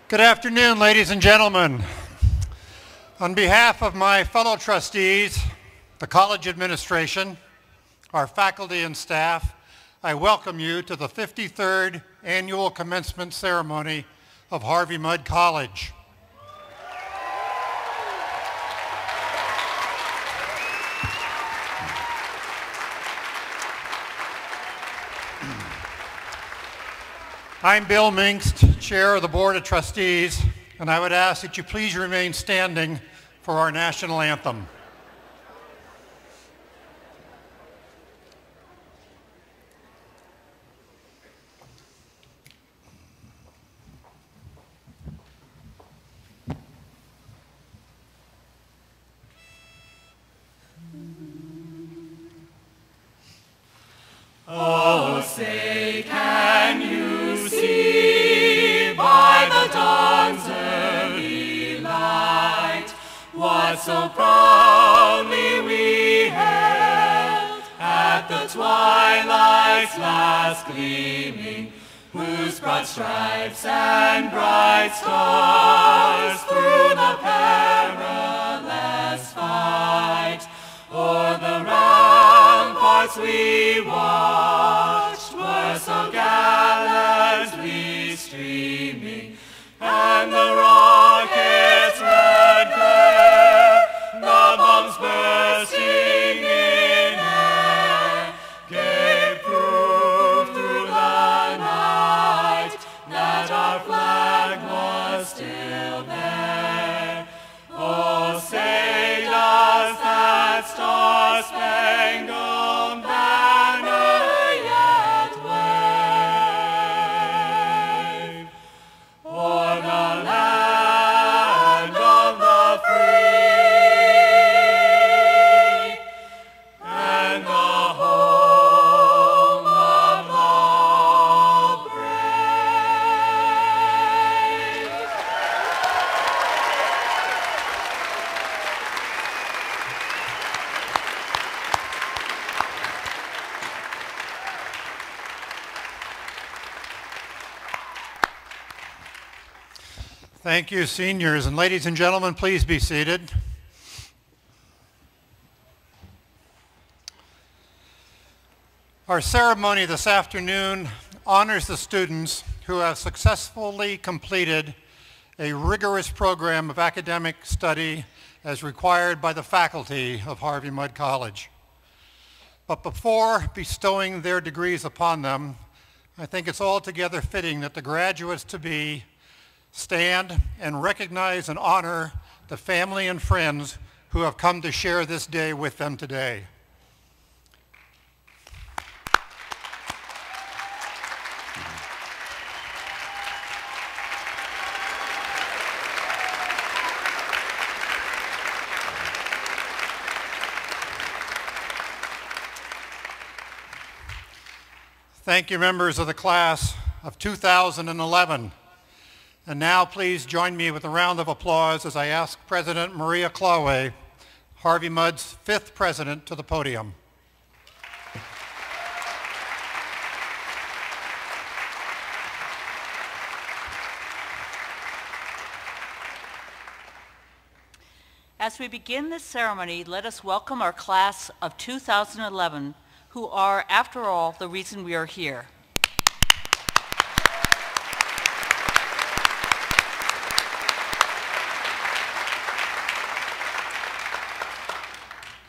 Good afternoon, ladies and gentlemen. On behalf of my fellow trustees, the college administration, our faculty and staff, I welcome you to the 53rd Annual Commencement Ceremony of Harvey Mudd College. I'm Bill Minkst, Chair of the Board of Trustees, and I would ask that you please remain standing for our national anthem. Oh, say, can you see by the dawn's early light what so proudly we hailed at the twilight's last gleaming, whose broad stripes and bright stars through the perilous fight o'er the ramparts we watched were so gallantly streaming, and the rockets' red glare, the bombs bursting in air, gave proof through the night that our flag was still there. Oh, say does that star-spangled banner yet wave o'er the land of the free and the home of the brave? Thank you, seniors. And ladies and gentlemen, please be seated. Our ceremony this afternoon honors the students who have successfully completed a rigorous program of academic study as required by the faculty of Harvey Mudd College. But before bestowing their degrees upon them, I think it's altogether fitting that the graduates-to-be stand and recognize and honor the family and friends who have come to share this day with them today. Thank you, members of the class of 2011. And now please join me with a round of applause as I ask President Maria Claway, Harvey Mudd's 5th president, to the podium. As we begin this ceremony, let us welcome our class of 2011, who are, after all, the reason we are here.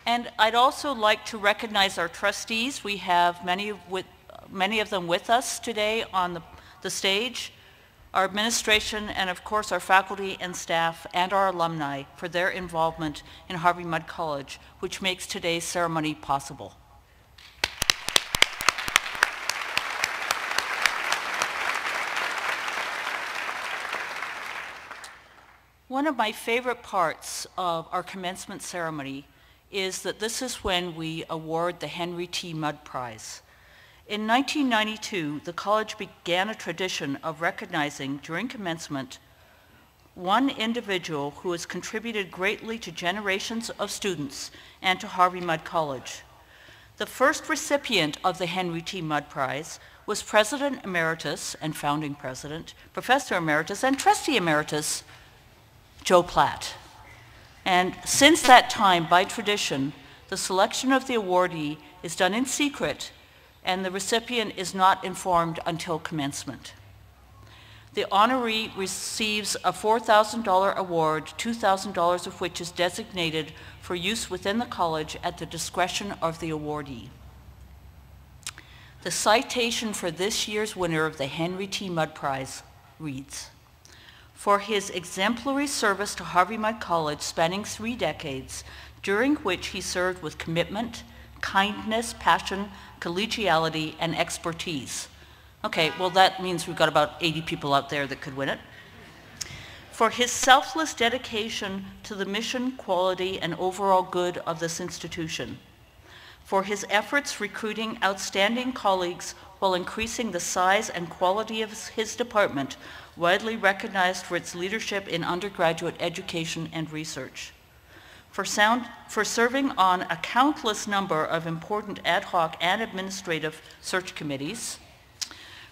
And I'd also like to recognize our trustees. We have many of them with us today on the stage, our administration, and of course our faculty and staff and our alumni for their involvement in Harvey Mudd College, which makes today's ceremony possible. One of my favorite parts of our commencement ceremony is that this is when we award the Henry T. Mudd Prize. In 1992, the college began a tradition of recognizing during commencement one individual who has contributed greatly to generations of students and to Harvey Mudd College. The first recipient of the Henry T. Mudd Prize was President Emeritus and founding president, Professor Emeritus and Trustee Emeritus, Joe Platt. And since that time, by tradition, the selection of the awardee is done in secret and the recipient is not informed until commencement. The honoree receives a $4,000 award, $2,000 of which is designated for use within the college at the discretion of the awardee. The citation for this year's winner of the Henry T. Mudd Prize reads, "For his exemplary service to Harvey Mudd College spanning 3 decades, during which he served with commitment, kindness, passion, collegiality, and expertise." Okay, well that means we've got about 80 people out there that could win it. "For his selfless dedication to the mission, quality, and overall good of this institution. For his efforts recruiting outstanding colleagues while increasing the size and quality of his department, widely recognized for its leadership in undergraduate education and research. For serving on a countless number of important ad hoc and administrative search committees.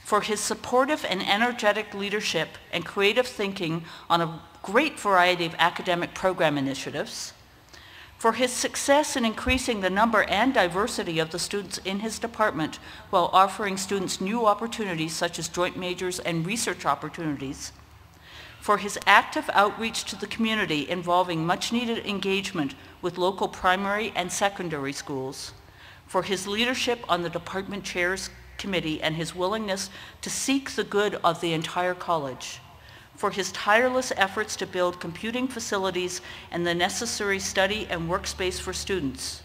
For his supportive and energetic leadership and creative thinking on a great variety of academic program initiatives. For his success in increasing the number and diversity of the students in his department while offering students new opportunities such as joint majors and research opportunities. For his active outreach to the community involving much needed engagement with local primary and secondary schools. For his leadership on the department chairs committee and his willingness to seek the good of the entire college. For his tireless efforts to build computing facilities and the necessary study and workspace for students.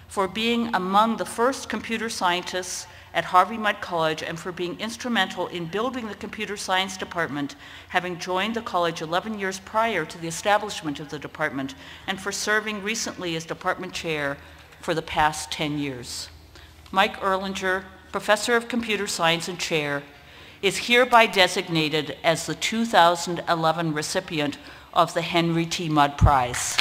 For being among the first computer scientists at Harvey Mudd College and for being instrumental in building the computer science department, having joined the college 11 years prior to the establishment of the department, and for serving recently as department chair for the past 10 years. Mike Erlinger, Professor of Computer Science and Chair, is hereby designated as the 2011 recipient of the Henry T. Mudd Prize.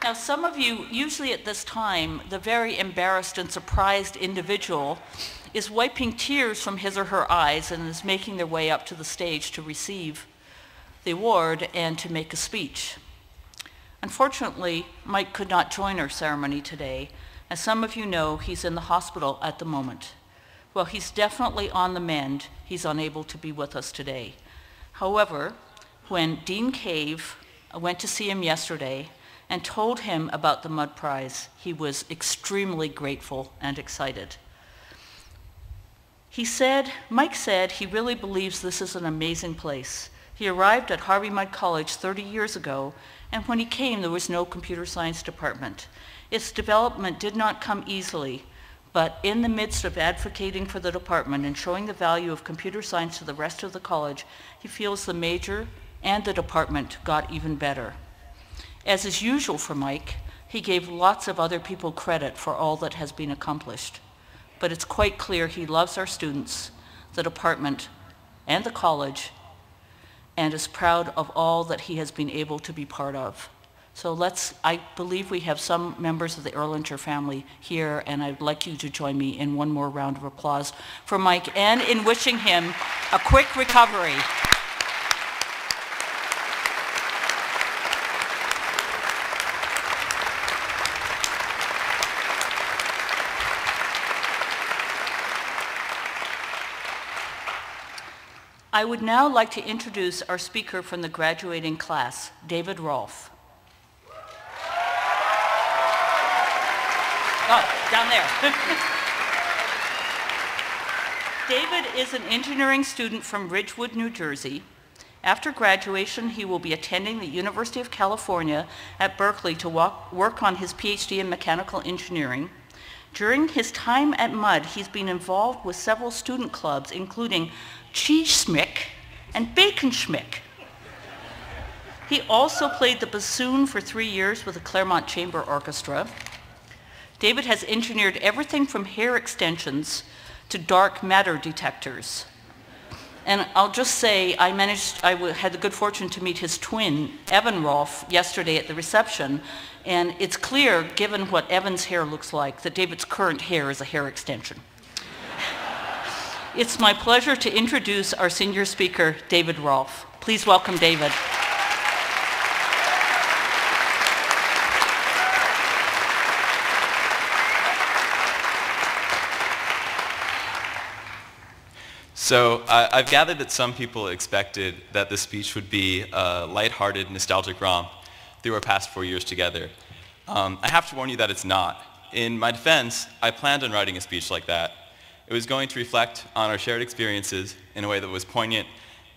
Now, some of you, usually at this time, the very embarrassed and surprised individual is wiping tears from his or her eyes and is making their way up to the stage to receive the award and to make a speech. Unfortunately, Mike could not join our ceremony today. As some of you know, he's in the hospital at the moment. While he's definitely on the mend, he's unable to be with us today. However, when Dean Cave went to see him yesterday and told him about the Mudd Prize, he was extremely grateful and excited. Mike said he really believes this is an amazing place. He arrived at Harvey Mudd College 30 years ago, and when he came, there was no computer science department. Its development did not come easily, but in the midst of advocating for the department and showing the value of computer science to the rest of the college, he feels the major and the department got even better. As is usual for Mike, he gave lots of other people credit for all that has been accomplished. But it's quite clear he loves our students, the department, and the college, and is proud of all that he has been able to be part of. So I believe we have some members of the Erlinger family here, and I'd like you to join me in one more round of applause for Mike and in wishing him a quick recovery. I would now like to introduce our speaker from the graduating class, David Rolfe. Oh, down there. David is an engineering student from Ridgewood, New Jersey. After graduation, he will be attending the University of California at Berkeley to work on his PhD in mechanical engineering. During his time at Mudd, he's been involved with several student clubs, including Cheese Schmick and Bacon Schmick. He also played the bassoon for 3 years with the Claremont Chamber Orchestra. David has engineered everything from hair extensions to dark matter detectors. And I'll just say, I had the good fortune to meet his twin, Evan Rolfe, yesterday at the reception, and it's clear, given what Evan's hair looks like, that David's current hair is a hair extension. It's my pleasure to introduce our senior speaker, David Rolfe. Please welcome David. So I've gathered that some people expected that this speech would be a lighthearted, nostalgic romp through our past 4 years together. I have to warn you that it's not. In my defense, I planned on writing a speech like that. It was going to reflect on our shared experiences in a way that was poignant,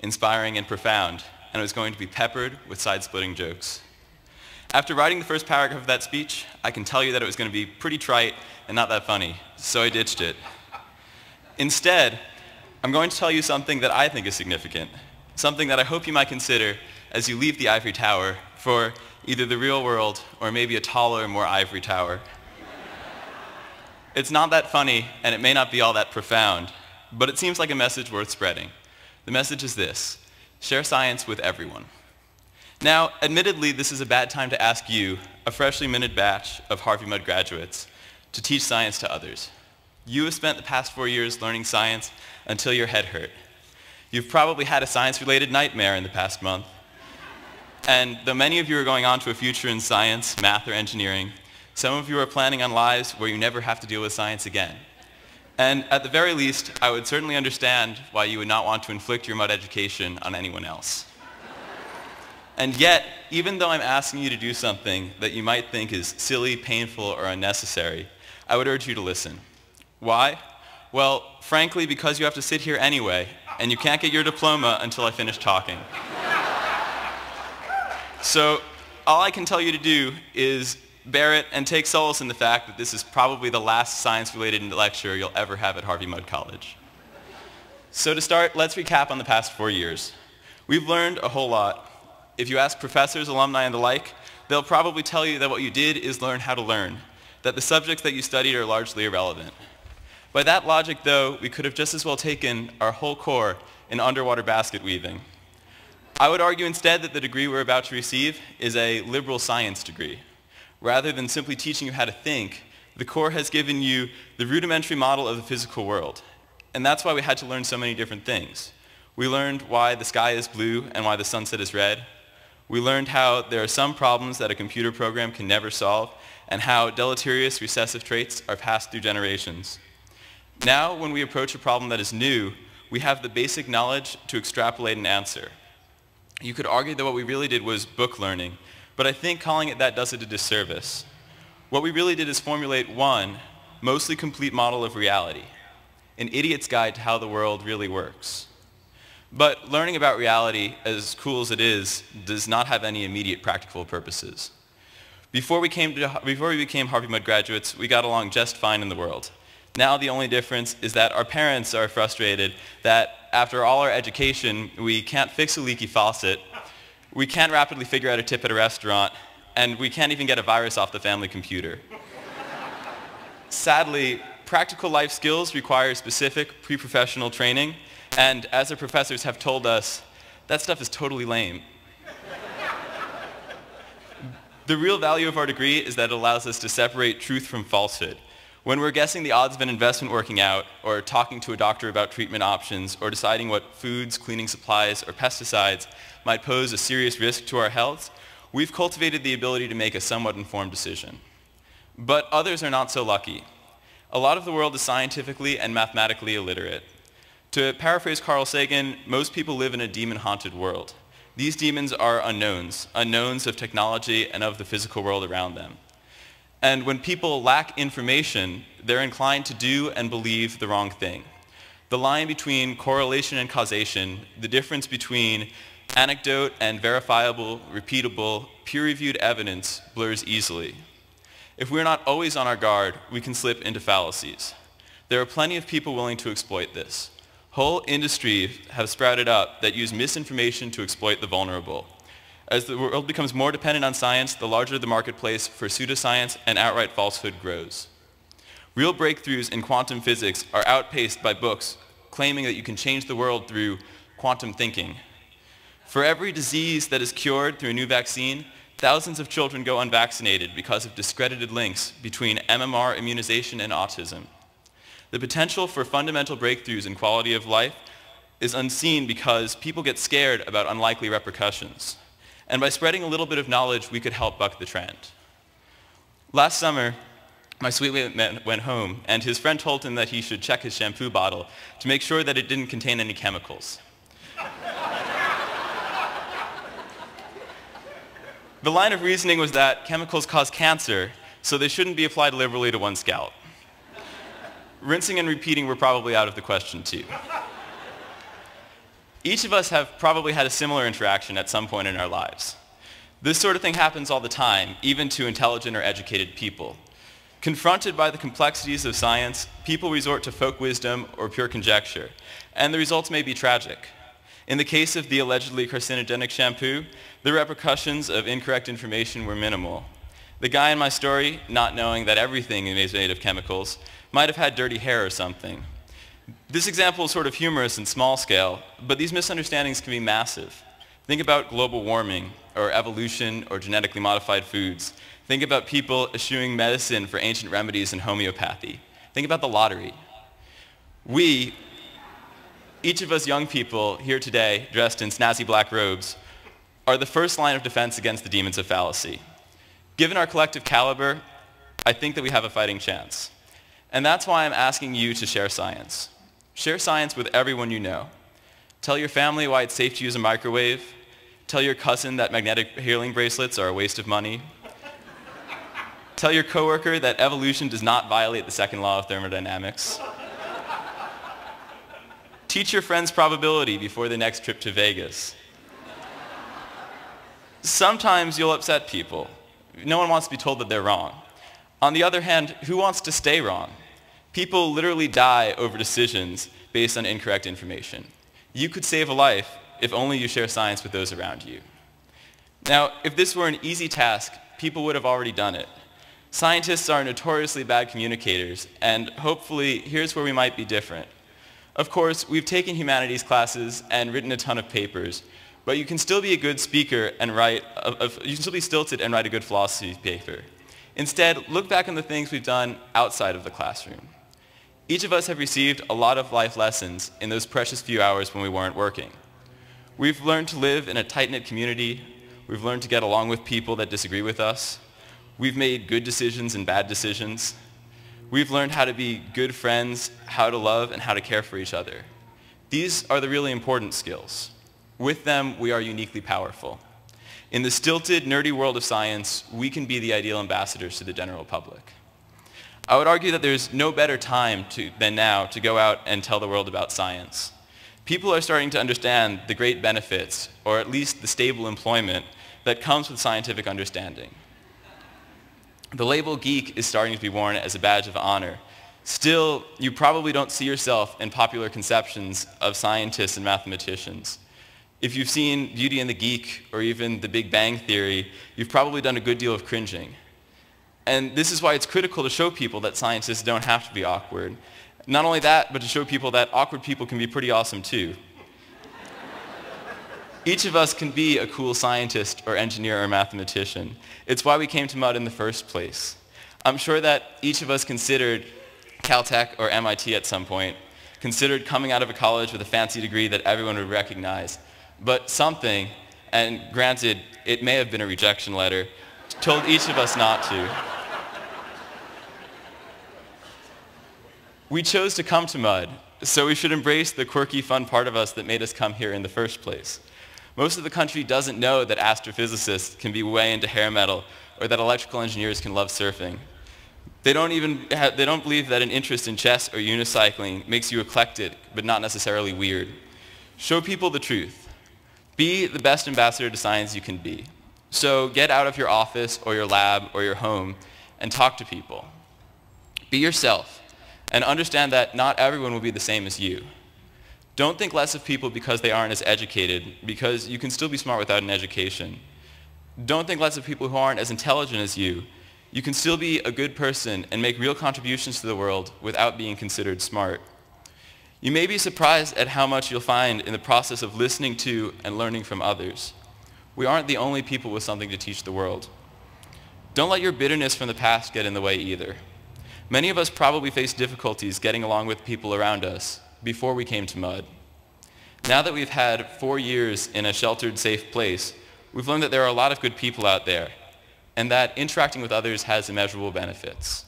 inspiring, and profound, and it was going to be peppered with side-splitting jokes. After writing the first paragraph of that speech, I can tell you that it was going to be pretty trite and not that funny, so I ditched it. Instead, I'm going to tell you something that I think is significant, something that I hope you might consider as you leave the ivory tower for either the real world or maybe a taller, more ivory tower. It's not that funny, and it may not be all that profound, but it seems like a message worth spreading. The message is this: share science with everyone. Now, admittedly, this is a bad time to ask you, a freshly minted batch of Harvey Mudd graduates, to teach science to others. You have spent the past 4 years learning science until your head hurt. You've probably had a science-related nightmare in the past month. And though many of you are going on to a future in science, math, or engineering, some of you are planning on lives where you never have to deal with science again. And at the very least, I would certainly understand why you would not want to inflict your Mudd education on anyone else. And yet, even though I'm asking you to do something that you might think is silly, painful, or unnecessary, I would urge you to listen. Why? Well, frankly, because you have to sit here anyway, and you can't get your diploma until I finish talking. So, all I can tell you to do is bear it and take solace in the fact that this is probably the last science-related lecture you'll ever have at Harvey Mudd College. So to start, let's recap on the past 4 years. We've learned a whole lot. If you ask professors, alumni, and the like, they'll probably tell you that what you did is learn how to learn, that the subjects that you studied are largely irrelevant. By that logic, though, we could have just as well taken our whole core in underwater basket weaving. I would argue instead that the degree we're about to receive is a liberal science degree. Rather than simply teaching you how to think, the core has given you the rudimentary model of the physical world. And that's why we had to learn so many different things. We learned why the sky is blue and why the sunset is red. We learned how there are some problems that a computer program can never solve, and how deleterious recessive traits are passed through generations. Now, when we approach a problem that is new, we have the basic knowledge to extrapolate an answer. You could argue that what we really did was book learning, but I think calling it that does it a disservice. What we really did is formulate one mostly complete model of reality, an idiot's guide to how the world really works. But learning about reality, as cool as it is, does not have any immediate practical purposes. Before we became Harvey Mudd graduates, we got along just fine in the world. Now the only difference is that our parents are frustrated that after all our education, we can't fix a leaky faucet, we can't rapidly figure out a tip at a restaurant, and we can't even get a virus off the family computer. Sadly, practical life skills require specific pre-professional training, and as our professors have told us, that stuff is totally lame. The real value of our degree is that it allows us to separate truth from falsehood. When we're guessing the odds of an investment working out, or talking to a doctor about treatment options, or deciding what foods, cleaning supplies, or pesticides might pose a serious risk to our health, we've cultivated the ability to make a somewhat informed decision. But others are not so lucky. A lot of the world is scientifically and mathematically illiterate. To paraphrase Carl Sagan, most people live in a demon-haunted world. These demons are unknowns, unknowns of technology and of the physical world around them. And when people lack information, they're inclined to do and believe the wrong thing. The line between correlation and causation, the difference between anecdote and verifiable, repeatable, peer-reviewed evidence blurs easily. If we're not always on our guard, we can slip into fallacies. There are plenty of people willing to exploit this. Whole industries have sprouted up that use misinformation to exploit the vulnerable. As the world becomes more dependent on science, the larger the marketplace for pseudoscience and outright falsehood grows. Real breakthroughs in quantum physics are outpaced by books claiming that you can change the world through quantum thinking. For every disease that is cured through a new vaccine, thousands of children go unvaccinated because of discredited links between MMR immunization and autism. The potential for fundamental breakthroughs in quality of life is unseen because people get scared about unlikely repercussions. And by spreading a little bit of knowledge, we could help buck the trend. Last summer, my sweet man went home, and his friend told him that he should check his shampoo bottle to make sure that it didn't contain any chemicals. The line of reasoning was that chemicals cause cancer, so they shouldn't be applied liberally to one's scalp. Rinsing and repeating were probably out of the question too. Each of us have probably had a similar interaction at some point in our lives. This sort of thing happens all the time, even to intelligent or educated people. Confronted by the complexities of science, people resort to folk wisdom or pure conjecture, and the results may be tragic. In the case of the allegedly carcinogenic shampoo, the repercussions of incorrect information were minimal. The guy in my story, not knowing that everything is made of chemicals, might have had dirty hair or something. This example is sort of humorous and small scale, but these misunderstandings can be massive. Think about global warming, or evolution, or genetically modified foods. Think about people eschewing medicine for ancient remedies and homeopathy. Think about the lottery. Each of us young people here today, dressed in snazzy black robes, are the first line of defense against the demons of fallacy. Given our collective caliber, I think that we have a fighting chance. And that's why I'm asking you to share science. Share science with everyone you know. Tell your family why it's safe to use a microwave. Tell your cousin that magnetic healing bracelets are a waste of money. Tell your coworker that evolution does not violate the second law of thermodynamics. Teach your friends probability before the next trip to Vegas. Sometimes you'll upset people. No one wants to be told that they're wrong. On the other hand, who wants to stay wrong? People literally die over decisions based on incorrect information. You could save a life if only you share science with those around you. Now, if this were an easy task, people would have already done it. Scientists are notoriously bad communicators, and hopefully, here's where we might be different. Of course, we've taken humanities classes and written a ton of papers, but you can still be a good speaker and you can still be stilted and write a good philosophy paper. Instead, look back on the things we've done outside of the classroom. Each of us have received a lot of life lessons in those precious few hours when we weren't working. We've learned to live in a tight-knit community, We've learned to get along with people that disagree with us. We've made good decisions and bad decisions. We've learned how to be good friends, how to love, and how to care for each other. These are the really important skills. With them, we are uniquely powerful. In the stilted, nerdy world of science, we can be the ideal ambassadors to the general public. I would argue that there's no better time than now to go out and tell the world about science. People are starting to understand the great benefits, or at least the stable employment, that comes with scientific understanding. The label geek is starting to be worn as a badge of honor. Still, you probably don't see yourself in popular conceptions of scientists and mathematicians. If you've seen Beauty and the Geek or even The Big Bang Theory, you've probably done a good deal of cringing. And this is why it's critical to show people that scientists don't have to be awkward. Not only that, but to show people that awkward people can be pretty awesome too. Each of us can be a cool scientist or engineer or mathematician. It's why we came to Mudd in the first place. I'm sure that each of us considered Caltech or MIT at some point, considered coming out of a college with a fancy degree that everyone would recognize. But something, and granted, it may have been a rejection letter, told each of us not to. We chose to come to Mudd, so we should embrace the quirky, fun part of us that made us come here in the first place. Most of the country doesn't know that astrophysicists can be way into hair metal or that electrical engineers can love surfing. They don't believe that an interest in chess or unicycling makes you eclectic, but not necessarily weird. Show people the truth. Be the best ambassador to science you can be. So get out of your office or your lab or your home and talk to people. Be yourself and understand that not everyone will be the same as you. Don't think less of people because they aren't as educated, because you can still be smart without an education. Don't think less of people who aren't as intelligent as you. You can still be a good person and make real contributions to the world without being considered smart. You may be surprised at how much you'll find in the process of listening to and learning from others. We aren't the only people with something to teach the world. Don't let your bitterness from the past get in the way either. Many of us probably face difficulties getting along with people around us before we came to Mudd. Now that we've had 4 years in a sheltered, safe place, we've learned that there are a lot of good people out there, and that interacting with others has immeasurable benefits.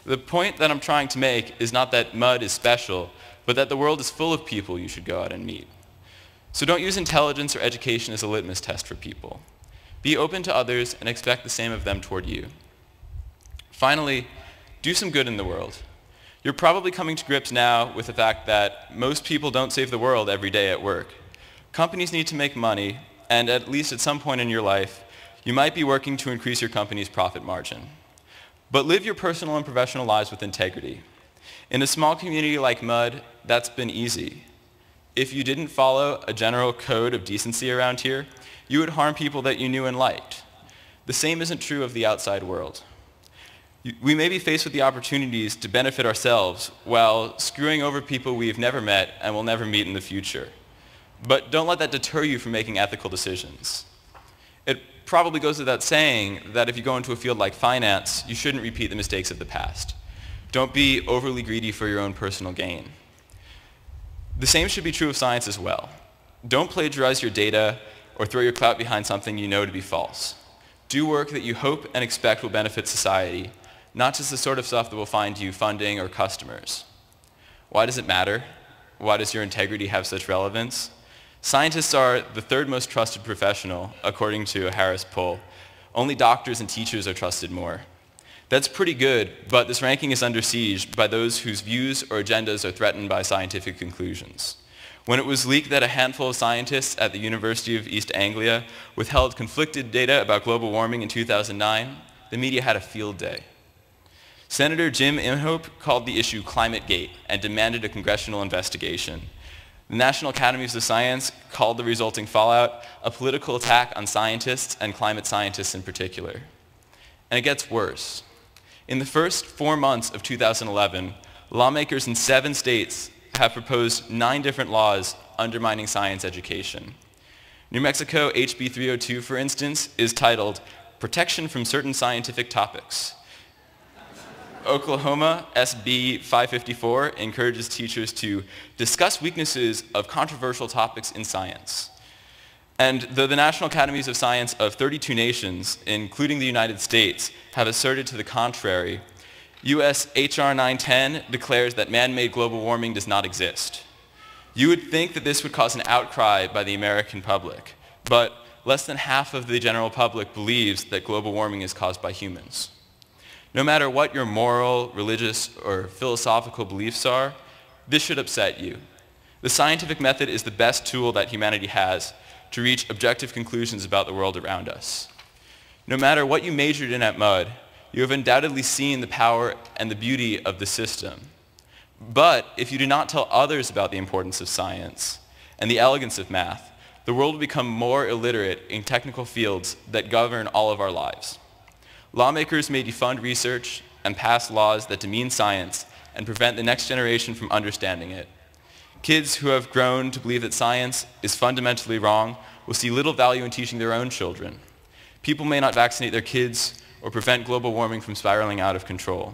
The point that I'm trying to make is not that Mudd is special, but that the world is full of people you should go out and meet. So don't use intelligence or education as a litmus test for people. Be open to others and expect the same of them toward you. Finally, do some good in the world. You're probably coming to grips now with the fact that most people don't save the world every day at work. Companies need to make money, and at least at some point in your life, you might be working to increase your company's profit margin. But live your personal and professional lives with integrity. In a small community like Mudd, that's been easy. If you didn't follow a general code of decency around here, you would harm people that you knew and liked. The same isn't true of the outside world. We may be faced with the opportunities to benefit ourselves while screwing over people we've never met and will never meet in the future. But don't let that deter you from making ethical decisions. It probably goes without saying that if you go into a field like finance, you shouldn't repeat the mistakes of the past. Don't be overly greedy for your own personal gain. The same should be true of science as well. Don't plagiarize your data or throw your clout behind something you know to be false. Do work that you hope and expect will benefit society, not just the sort of stuff that will find you funding or customers. Why does it matter? Why does your integrity have such relevance? Scientists are the third most trusted professional, according to a Harris poll. Only doctors and teachers are trusted more. That's pretty good, but this ranking is under siege by those whose views or agendas are threatened by scientific conclusions. When it was leaked that a handful of scientists at the University of East Anglia withheld conflicted data about global warming in 2009, the media had a field day. Senator Jim Inhofe called the issue ClimateGate and demanded a congressional investigation. The National Academies of Science called the resulting fallout a political attack on scientists and climate scientists in particular. And it gets worse. In the first 4 months of 2011, lawmakers in 7 states have proposed 9 different laws undermining science education. New Mexico HB 302, for instance, is titled Protection from Certain Scientific Topics. Oklahoma SB 554 encourages teachers to discuss weaknesses of controversial topics in science. And though the National Academies of Science of 32 nations, including the United States, have asserted to the contrary, U.S. H.R. 910 declares that man-made global warming does not exist. You would think that this would cause an outcry by the American public, but less than half of the general public believes that global warming is caused by humans. No matter what your moral, religious, or philosophical beliefs are, this should upset you. The scientific method is the best tool that humanity has to reach objective conclusions about the world around us. No matter what you majored in at Mudd, you have undoubtedly seen the power and the beauty of the system. But if you do not tell others about the importance of science and the elegance of math, the world will become more illiterate in technical fields that govern all of our lives. Lawmakers may defund research and pass laws that demean science and prevent the next generation from understanding it. Kids who have grown to believe that science is fundamentally wrong will see little value in teaching their own children. People may not vaccinate their kids or prevent global warming from spiraling out of control.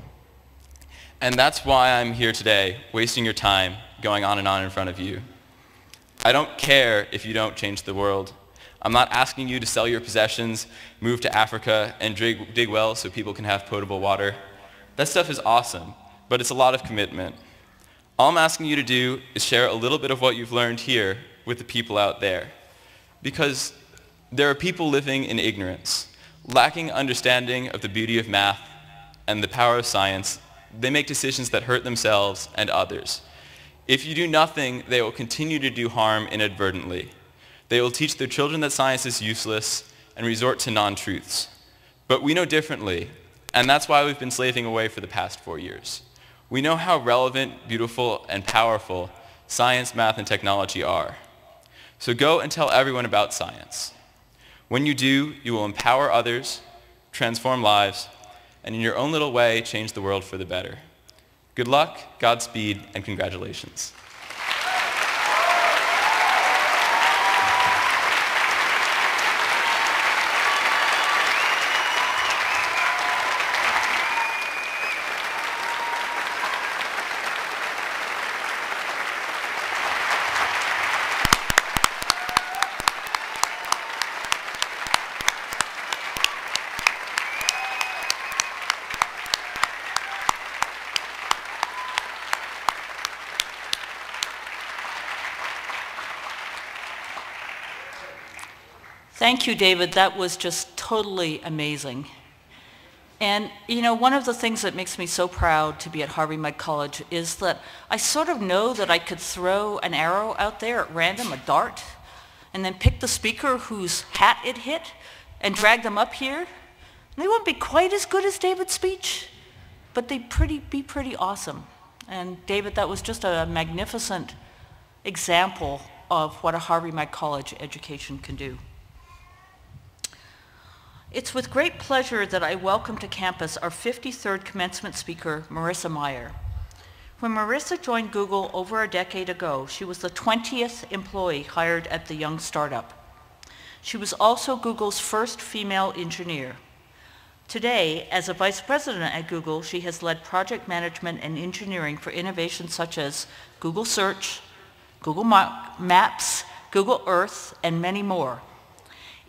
And that's why I'm here today, wasting your time, going on and on in front of you. I don't care if you don't change the world. I'm not asking you to sell your possessions, move to Africa, and dig wells so people can have potable water. That stuff is awesome, but it's a lot of commitment. All I'm asking you to do is share a little bit of what you've learned here with the people out there. Because there are people living in ignorance, lacking understanding of the beauty of math and the power of science. They make decisions that hurt themselves and others. If you do nothing, they will continue to do harm inadvertently. They will teach their children that science is useless and resort to non-truths. But we know differently, and that's why we've been slaving away for the past 4 years. We know how relevant, beautiful, and powerful science, math, and technology are. So go and tell everyone about science. When you do, you will empower others, transform lives, and in your own little way, change the world for the better. Good luck, Godspeed, and congratulations. Thank you, David. That was just totally amazing. And you know, one of the things that makes me so proud to be at Harvey Mudd College is that I sort of know that I could throw an arrow out there at random, a dart, and then pick the speaker whose hat it hit and drag them up here. And they won't be quite as good as David's speech, but they'd be pretty awesome. And David, that was just a magnificent example of what a Harvey Mudd College education can do. It's with great pleasure that I welcome to campus our 53rd commencement speaker, Marissa Mayer. When Marissa joined Google over a decade ago, she was the 20th employee hired at the young startup. She was also Google's first female engineer. Today, as a vice president at Google, she has led project management and engineering for innovations such as Google Search, Google Maps, Google Earth, and many more.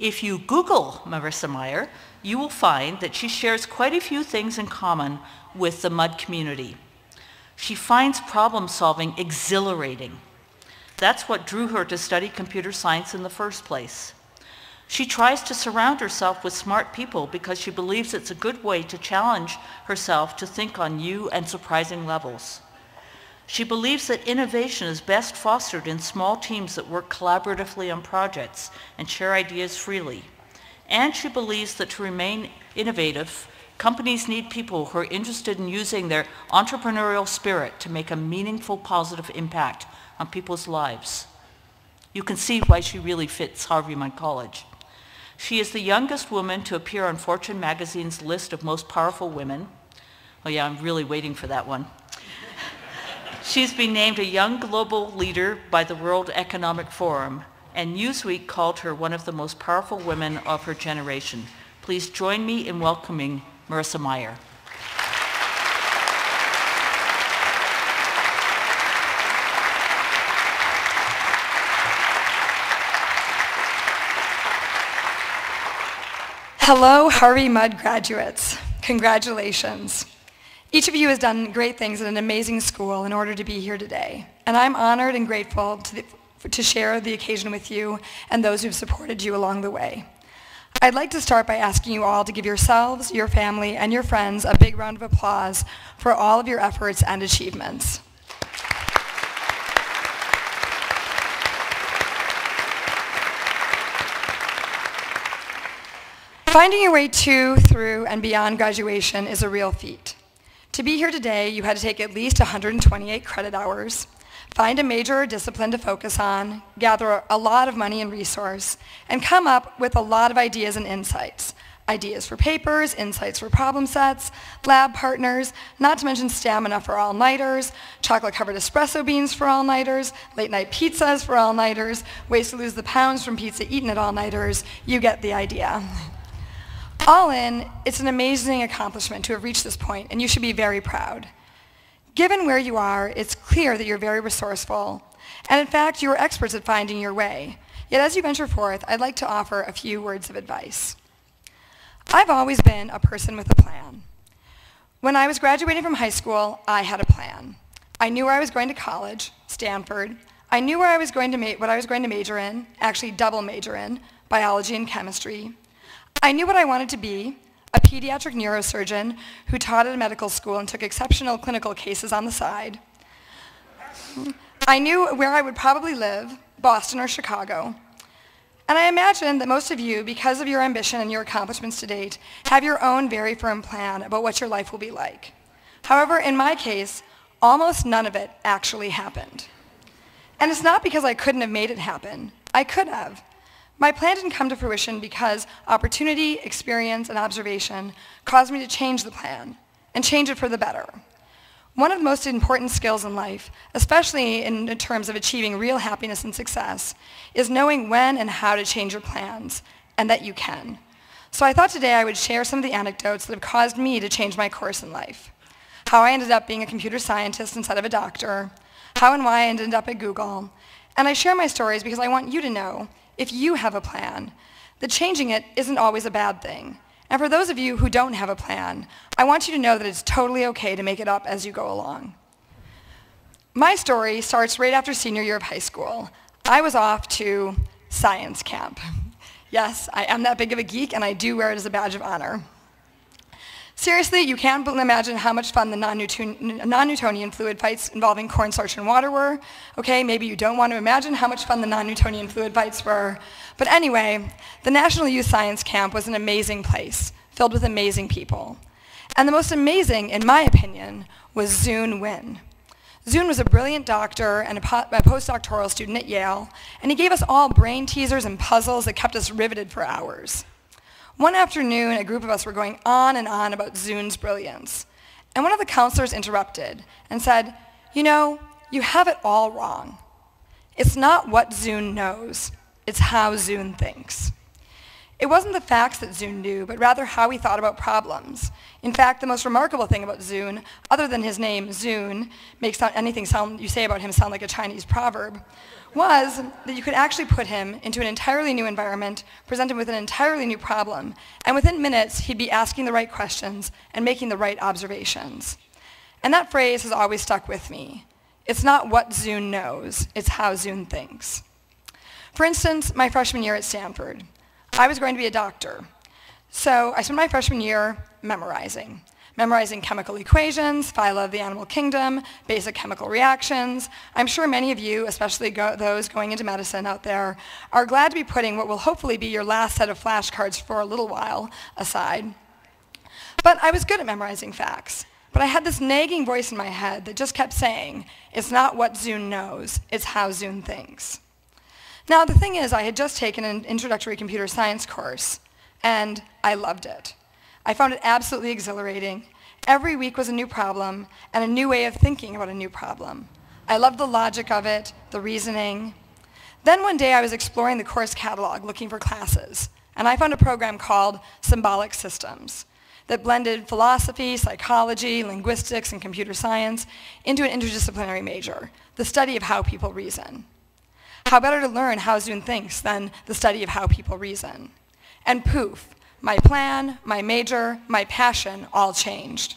If you Google Marissa Mayer, you will find that she shares quite a few things in common with the Mudd community. She finds problem solving exhilarating. That's what drew her to study computer science in the first place. She tries to surround herself with smart people because she believes it's a good way to challenge herself to think on new and surprising levels. She believes that innovation is best fostered in small teams that work collaboratively on projects and share ideas freely. And she believes that to remain innovative, companies need people who are interested in using their entrepreneurial spirit to make a meaningful, positive impact on people's lives. You can see why she really fits Harvey Mudd College. She is the youngest woman to appear on Fortune magazine's list of most powerful women. Oh yeah, I'm really waiting for that one. She's been named a young global leader by the World Economic Forum, and Newsweek called her one of the most powerful women of her generation. Please join me in welcoming Marissa Mayer. Hello, Harvey Mudd graduates. Congratulations. Each of you has done great things at an amazing school in order to be here today, and I'm honored and grateful to share the occasion with you and those who've supported you along the way. I'd like to start by asking you all to give yourselves, your family, and your friends a big round of applause for all of your efforts and achievements. Finding your way to, through, and beyond graduation is a real feat. To be here today, you had to take at least 128 credit hours, find a major or discipline to focus on, gather a lot of money and resource, and come up with a lot of ideas and insights. Ideas for papers, insights for problem sets, lab partners, not to mention stamina for all-nighters, chocolate-covered espresso beans for all-nighters, late-night pizzas for all-nighters, ways to lose the pounds from pizza eaten at all-nighters. You get the idea. All in, it's an amazing accomplishment to have reached this point, and you should be very proud. Given where you are, it's clear that you're very resourceful, and in fact, you are experts at finding your way. Yet as you venture forth, I'd like to offer a few words of advice. I've always been a person with a plan. When I was graduating from high school, I had a plan. I knew where I was going to college, Stanford. I knew where I was going to what I was going to major in, actually double major in, biology and chemistry. I knew what I wanted to be, a pediatric neurosurgeon who taught at a medical school and took exceptional clinical cases on the side. I knew where I would probably live, Boston or Chicago. And I imagine that most of you, because of your ambition and your accomplishments to date, have your own very firm plan about what your life will be like. However, in my case, almost none of it actually happened. And it's not because I couldn't have made it happen. I could have. My plan didn't come to fruition because opportunity, experience, and observation caused me to change the plan, and change it for the better. One of the most important skills in life, especially in terms of achieving real happiness and success, is knowing when and how to change your plans, and that you can. So I thought today I would share some of the anecdotes that have caused me to change my course in life. How I ended up being a computer scientist instead of a doctor, how and why I ended up at Google. And I share my stories because I want you to know, if you have a plan, that changing it isn't always a bad thing. And for those of you who don't have a plan, I want you to know that it's totally okay to make it up as you go along. My story starts right after senior year of high school. I was off to science camp. Yes, I am that big of a geek, and I do wear it as a badge of honor. Seriously, you can't imagine how much fun the non-Newtonian fluid fights involving cornstarch and water were. Okay, maybe you don't want to imagine how much fun the non-Newtonian fluid fights were. But anyway, the National Youth Science Camp was an amazing place, filled with amazing people. And the most amazing, in my opinion, was Zune Wynn. Zune was a brilliant doctor and a postdoctoral student at Yale, and he gave us all brain teasers and puzzles that kept us riveted for hours. One afternoon, a group of us were going on and on about Zune's brilliance. And one of the counselors interrupted and said, "You know, you have it all wrong. It's not what Zune knows, it's how Zune thinks." It wasn't the facts that Zune knew, but rather how he thought about problems. In fact, the most remarkable thing about Zune, other than his name, Zune, makes anything you say about him sound like a Chinese proverb, was that you could actually put him into an entirely new environment, present him with an entirely new problem, and within minutes, he'd be asking the right questions and making the right observations. And that phrase has always stuck with me. It's not what Zune knows, it's how Zune thinks. For instance, my freshman year at Stanford, I was going to be a doctor. So I spent my freshman year memorizing chemical equations, phyla of the animal kingdom, basic chemical reactions. I'm sure many of you, especially those going into medicine out there, are glad to be putting what will hopefully be your last set of flashcards for a little while aside. But I was good at memorizing facts. But I had this nagging voice in my head that just kept saying, it's not what Zune knows, it's how Zune thinks. Now, the thing is, I had just taken an introductory computer science course, and I loved it. I found it absolutely exhilarating. Every week was a new problem and a new way of thinking about a new problem. I loved the logic of it, the reasoning. Then one day I was exploring the course catalog looking for classes, and I found a program called Symbolic Systems that blended philosophy, psychology, linguistics, and computer science into an interdisciplinary major, the study of how people reason. How better to learn how Zune thinks than the study of how people reason? And poof, My plan, my major, my passion all changed.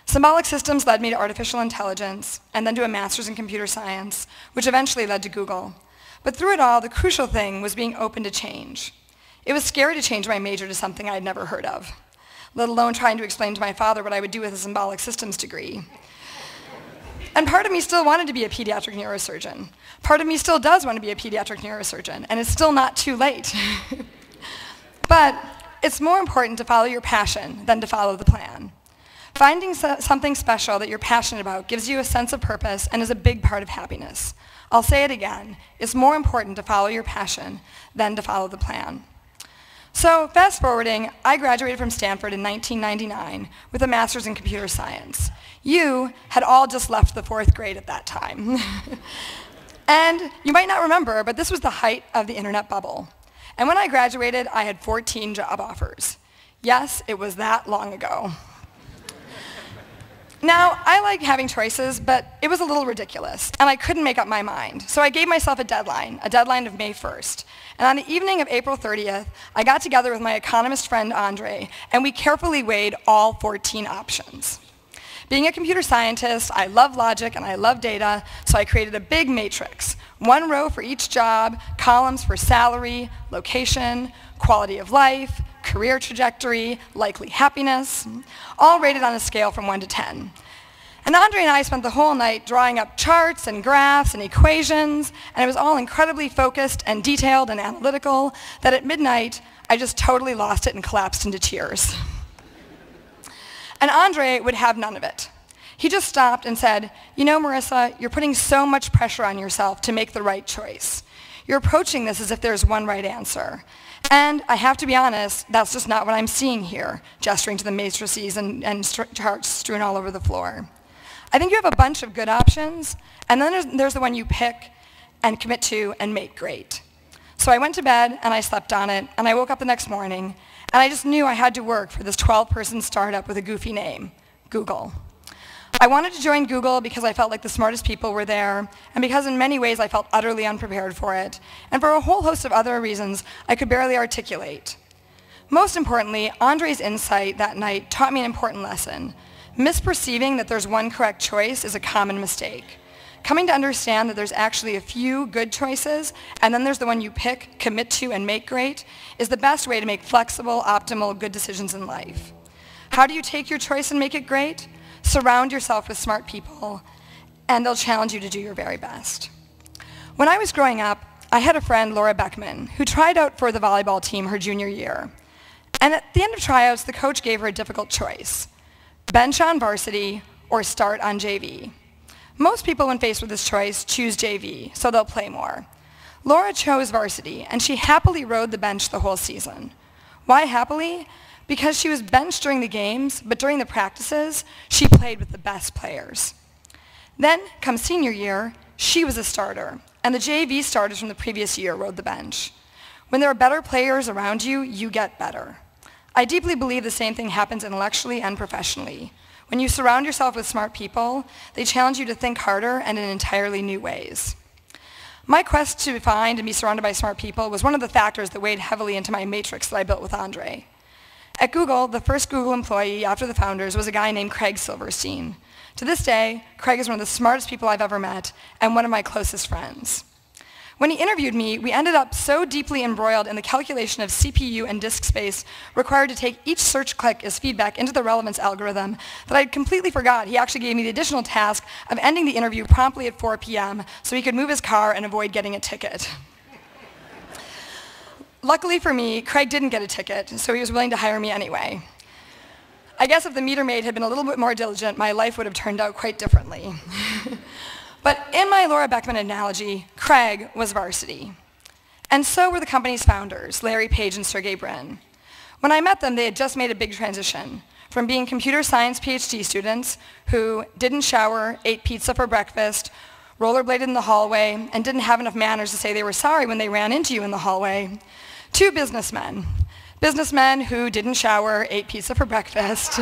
Symbolic systems led me to artificial intelligence and then to a master's in computer science, which eventually led to Google. But through it all, the crucial thing was being open to change. It was scary to change my major to something I had never heard of, let alone trying to explain to my father what I would do with a symbolic systems degree. And part of me still wanted to be a pediatric neurosurgeon. Part of me still does want to be a pediatric neurosurgeon, and it's still not too late. But it's more important to follow your passion than to follow the plan. Finding something special that you're passionate about gives you a sense of purpose and is a big part of happiness. I'll say it again, it's more important to follow your passion than to follow the plan. So fast forwarding, I graduated from Stanford in 1999 with a master's in computer science. You had all just left the 4th grade at that time. And you might not remember, but this was the height of the internet bubble. And when I graduated, I had 14 job offers. Yes, it was that long ago. Now, I like having choices, but it was a little ridiculous, and I couldn't make up my mind. So I gave myself a deadline of May 1st. And on the evening of April 30th, I got together with my economist friend, Andre, and we carefully weighed all 14 options. Being a computer scientist, I love logic and I love data, so I created a big matrix. 1 row for each job, columns for salary, location, quality of life, career trajectory, likely happiness, all rated on a scale from 1 to 10. And Andre and I spent the whole night drawing up charts and graphs and equations, and it was all incredibly focused and detailed and analytical that at midnight, I just totally lost it and collapsed into tears. And Andre would have none of it. He just stopped and said, "You know, Marissa, you're putting so much pressure on yourself to make the right choice. You're approaching this as if there's one right answer. And I have to be honest, that's just not what I'm seeing here," gesturing to the matrices and charts strewn all over the floor. "I think you have a bunch of good options, and then there's the one you pick and commit to and make great." So I went to bed and I slept on it, and I woke up the next morning, and I just knew I had to work for this 12-person startup with a goofy name, Google. I wanted to join Google because I felt like the smartest people were there, and because in many ways I felt utterly unprepared for it, and for a whole host of other reasons I could barely articulate. Most importantly, Andre's insight that night taught me an important lesson. Misperceiving that there's one correct choice is a common mistake. Coming to understand that there's actually a few good choices, and then there's the one you pick, commit to, and make great, is the best way to make flexible, optimal, good decisions in life. How do you take your choice and make it great? Surround yourself with smart people, and they'll challenge you to do your very best. When I was growing up, I had a friend, Laura Beckman, who tried out for the volleyball team her junior year. And at the end of tryouts, the coach gave her a difficult choice: bench on varsity or start on JV. Most people, when faced with this choice, choose JV, so they'll play more. Laura chose varsity, and she happily rode the bench the whole season. Why happily? Because she was benched during the games, but during the practices, she played with the best players. Then, come senior year, she was a starter, and the JV starters from the previous year rode the bench. When there are better players around you, you get better. I deeply believe the same thing happens intellectually and professionally. When you surround yourself with smart people, they challenge you to think harder and in entirely new ways. My quest to find and be surrounded by smart people was one of the factors that weighed heavily into my matrix that I built with Andre. At Google, the first Google employee after the founders was a guy named Craig Silverstein. To this day, Craig is one of the smartest people I've ever met and one of my closest friends. When he interviewed me, we ended up so deeply embroiled in the calculation of CPU and disk space required to take each search click as feedback into the relevance algorithm that I completely forgot he actually gave me the additional task of ending the interview promptly at 4 p.m. so he could move his car and avoid getting a ticket. Luckily for me, Craig didn't get a ticket, so he was willing to hire me anyway. I guess if the meter maid had been a little bit more diligent, my life would have turned out quite differently. But in my Laura Beckman analogy, Craig was varsity. And so were the company's founders, Larry Page and Sergey Brin. When I met them, they had just made a big transition from being computer science PhD students who didn't shower, ate pizza for breakfast, rollerbladed in the hallway, and didn't have enough manners to say they were sorry when they ran into you in the hallway, to businessmen. Businessmen who didn't shower, ate pizza for breakfast,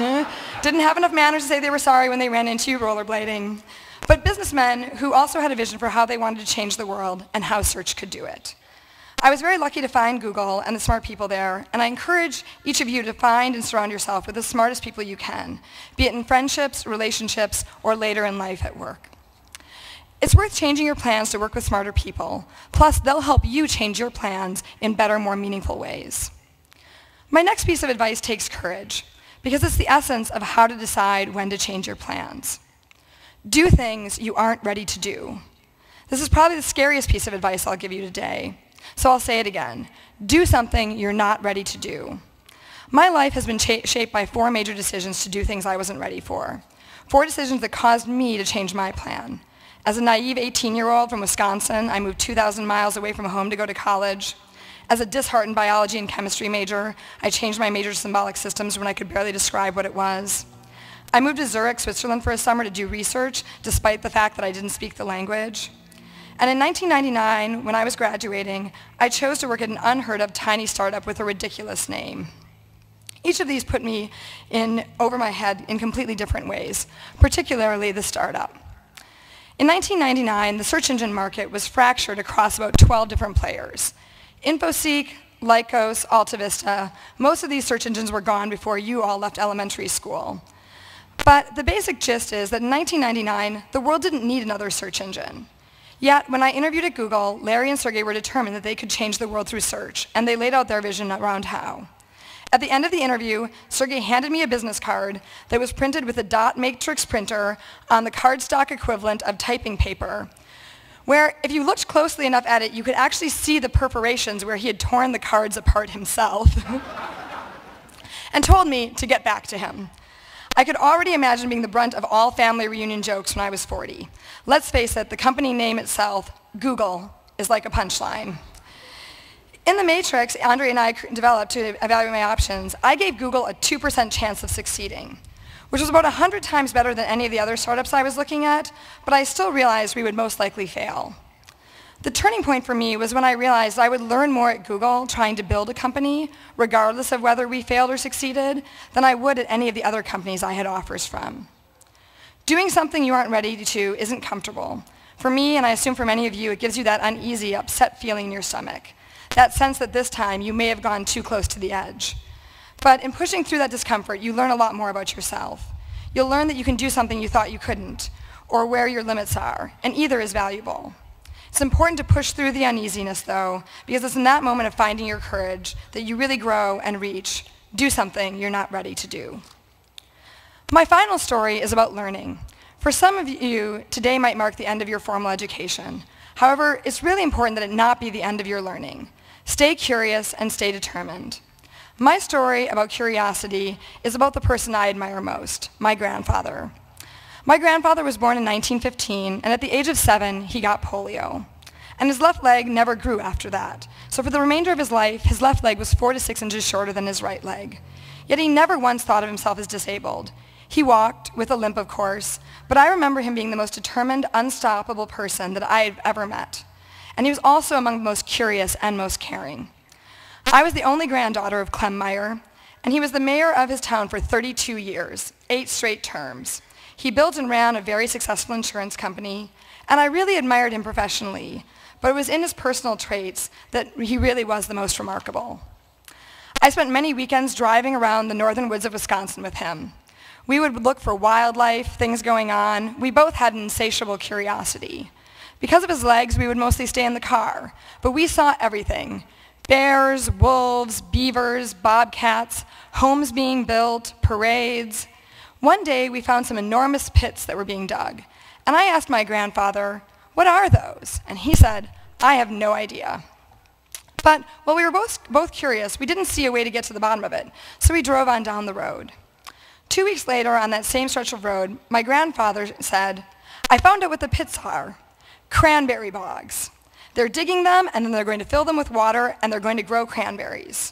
didn't have enough manners to say they were sorry when they ran into you rollerblading, but businessmen who also had a vision for how they wanted to change the world and how search could do it. I was very lucky to find Google and the smart people there, and I encourage each of you to find and surround yourself with the smartest people you can, be it in friendships, relationships, or later in life at work. It's worth changing your plans to work with smarter people, plus they'll help you change your plans in better, more meaningful ways. My next piece of advice takes courage, because it's the essence of how to decide when to change your plans. Do things you aren't ready to do. This is probably the scariest piece of advice I'll give you today. So I'll say it again. Do something you're not ready to do. My life has been shaped by 4 major decisions to do things I wasn't ready for. 4 decisions that caused me to change my plan. As a naive 18-year-old from Wisconsin, I moved 2,000 miles away from home to go to college. As a disheartened biology and chemistry major, I changed my major to symbolic systems when I could barely describe what it was. I moved to Zurich, Switzerland for a summer to do research, despite the fact that I didn't speak the language. And in 1999, when I was graduating, I chose to work at an unheard of tiny startup with a ridiculous name. Each of these put me over my head in completely different ways, particularly the startup. In 1999, the search engine market was fractured across about 12 different players. InfoSeek, Lycos, AltaVista, most of these search engines were gone before you all left elementary school. But the basic gist is that in 1999, the world didn't need another search engine. Yet, when I interviewed at Google, Larry and Sergey were determined that they could change the world through search, and they laid out their vision around how. At the end of the interview, Sergey handed me a business card that was printed with a dot matrix printer on the cardstock equivalent of typing paper, where if you looked closely enough at it, you could actually see the perforations where he had torn the cards apart himself, and told me to get back to him. I could already imagine being the brunt of all family reunion jokes when I was 40. Let's face it, the company name itself, Google, is like a punchline. In the matrix Andre and I developed to evaluate my options, I gave Google a 2% chance of succeeding, which was about 100 times better than any of the other startups I was looking at, but I still realized we would most likely fail. The turning point for me was when I realized I would learn more at Google trying to build a company, regardless of whether we failed or succeeded, than I would at any of the other companies I had offers from. Doing something you aren't ready to isn't comfortable. For me, and I assume for many of you, it gives you that uneasy, upset feeling in your stomach. That sense that this time you may have gone too close to the edge. But in pushing through that discomfort, you learn a lot more about yourself. You'll learn that you can do something you thought you couldn't, or where your limits are, and either is valuable. It's important to push through the uneasiness, though, because it's in that moment of finding your courage that you really grow and do something you're not ready to do. My final story is about learning. For some of you, today might mark the end of your formal education. However, it's really important that it not be the end of your learning. Stay curious and stay determined. My story about curiosity is about the person I admire most, my grandfather. My grandfather was born in 1915, and at the age of 7, he got polio. And his left leg never grew after that. So for the remainder of his life, his left leg was 4 to 6 inches shorter than his right leg. Yet he never once thought of himself as disabled. He walked, with a limp of course, but I remember him being the most determined, unstoppable person that I had ever met. And he was also among the most curious and most caring. I was the only granddaughter of Clem Meyer, and he was the mayor of his town for 32 years, 8 straight terms. He built and ran a very successful insurance company, and I really admired him professionally, but it was in his personal traits that he really was the most remarkable. I spent many weekends driving around the northern woods of Wisconsin with him. We would look for wildlife, things going on. We both had an insatiable curiosity. Because of his legs, we would mostly stay in the car, but we saw everything. Bears, wolves, beavers, bobcats, homes being built, parades. One day, we found some enormous pits that were being dug. And I asked my grandfather, "What are those?" And he said, "I have no idea." But while we were both curious, we didn't see a way to get to the bottom of it, so we drove on down the road. 2 weeks later, on that same stretch of road, my grandfather said, "I found out what the pits are. Cranberry bogs. They're digging them, and then they're going to fill them with water, and they're going to grow cranberries."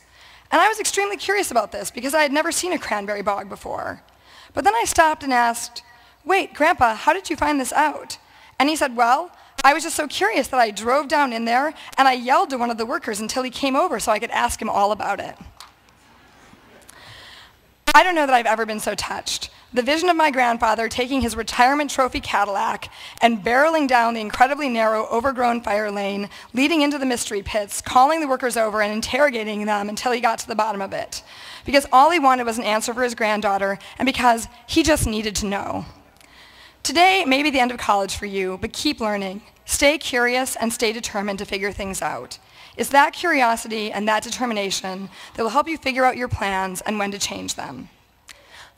And I was extremely curious about this, because I had never seen a cranberry bog before. But then I stopped and asked, "Wait, Grandpa, how did you find this out?" And he said, "Well, I was just so curious that I drove down in there, and I yelled to one of the workers until he came over so I could ask him all about it." I don't know that I've ever been so touched The vision of my grandfather taking his retirement trophy Cadillac and barreling down the incredibly narrow, overgrown fire lane, leading into the mystery pits, calling the workers over and interrogating them until he got to the bottom of it. Because all he wanted was an answer for his granddaughter, and because he just needed to know. Today may be the end of college for you, but keep learning. Stay curious and stay determined to figure things out. It's that curiosity and that determination that will help you figure out your plans and when to change them.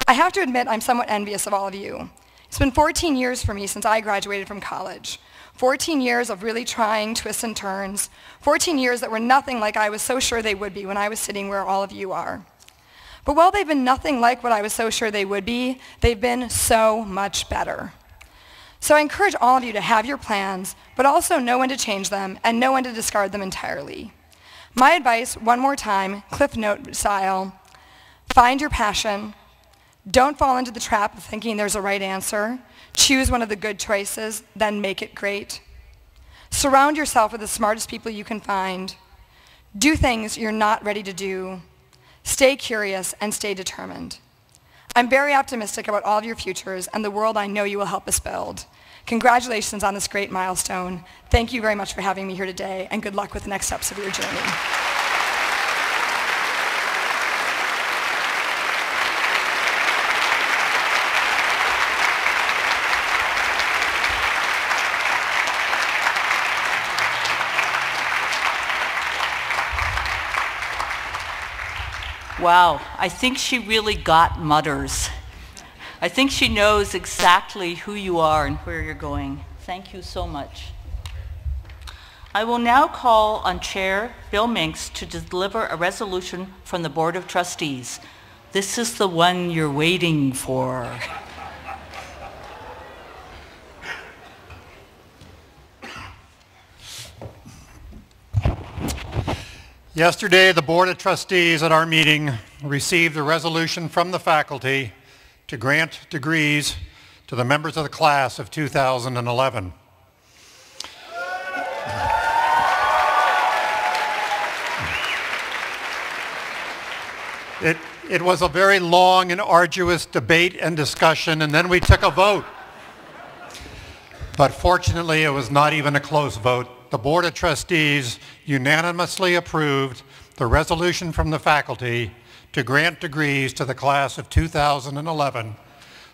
I have to admit I'm somewhat envious of all of you. It's been 14 years for me since I graduated from college. 14 years of really trying twists and turns. 14 years that were nothing like I was so sure they would be when I was sitting where all of you are. But while they've been nothing like what I was so sure they would be, they've been so much better. So I encourage all of you to have your plans, but also know when to change them and know when to discard them entirely. My advice, one more time, Cliff Note style, find your passion. Don't fall into the trap of thinking there's a right answer. Choose one of the good choices, then make it great. Surround yourself with the smartest people you can find. Do things you're not ready to do. Stay curious and stay determined. I'm very optimistic about all of your futures and the world I know you will help us build. Congratulations on this great milestone. Thank you very much for having me here today, and good luck with the next steps of your journey. Wow, I think she really got Mudders. I think she knows exactly who you are and where you're going. Thank you so much. I will now call on Chair Bill Minks to deliver a resolution from the Board of Trustees. This is the one you're waiting for. Yesterday, the Board of Trustees at our meeting received a resolution from the faculty to grant degrees to the members of the class of 2011. It was a very long and arduous debate and discussion, and then we took a vote. But fortunately, it was not even a close vote. The Board of Trustees unanimously approved the resolution from the faculty to grant degrees to the class of 2011.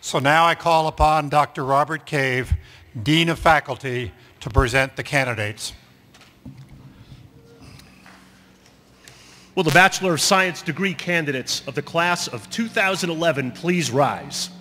So now I call upon Dr. Robert Cave, Dean of Faculty, to present the candidates. Will the Bachelor of Science degree candidates of the class of 2011 please rise?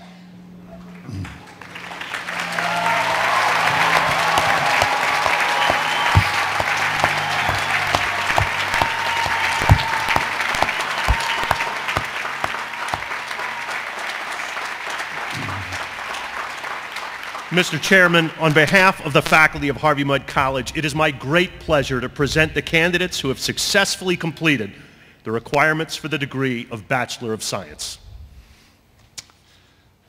Mr. Chairman, on behalf of the faculty of Harvey Mudd College, it is my great pleasure to present the candidates who have successfully completed the requirements for the degree of Bachelor of Science.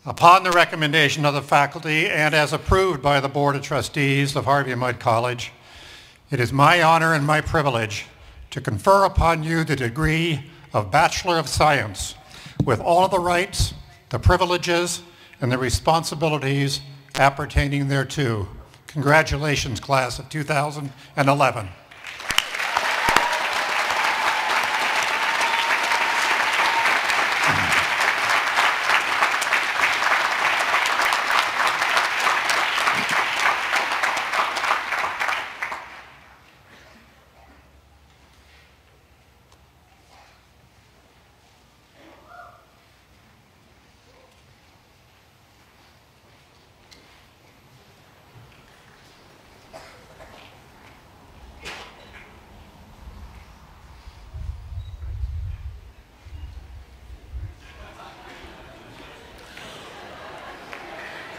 Upon the recommendation of the faculty and as approved by the Board of Trustees of Harvey Mudd College, it is my honor and my privilege to confer upon you the degree of Bachelor of Science with all of the rights, the privileges, and the responsibilities appertaining thereto. Congratulations, class of 2011.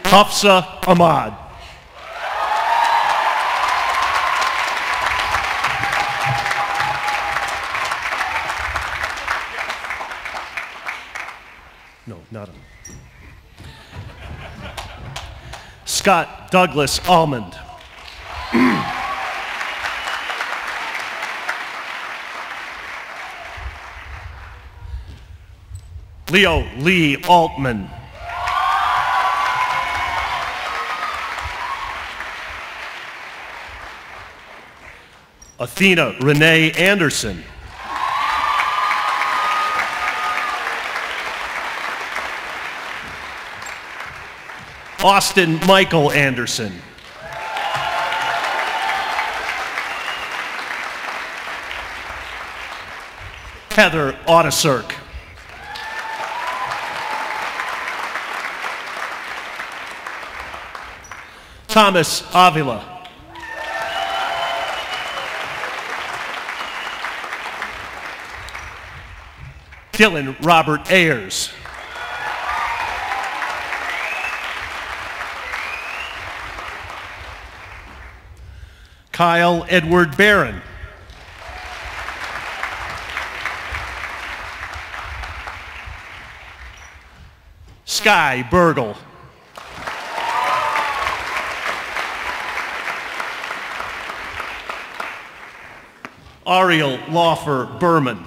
Hafsa Ahmad. No, not him. Scott Douglas Almond. Leo Lee Altman. Athena Renee Anderson. Austin Michael Anderson. Heather Audisirk. Thomas Avila. Dylan Robert Ayers. Kyle Edward Barron. Sky Bergel. Ariel Laufer Berman.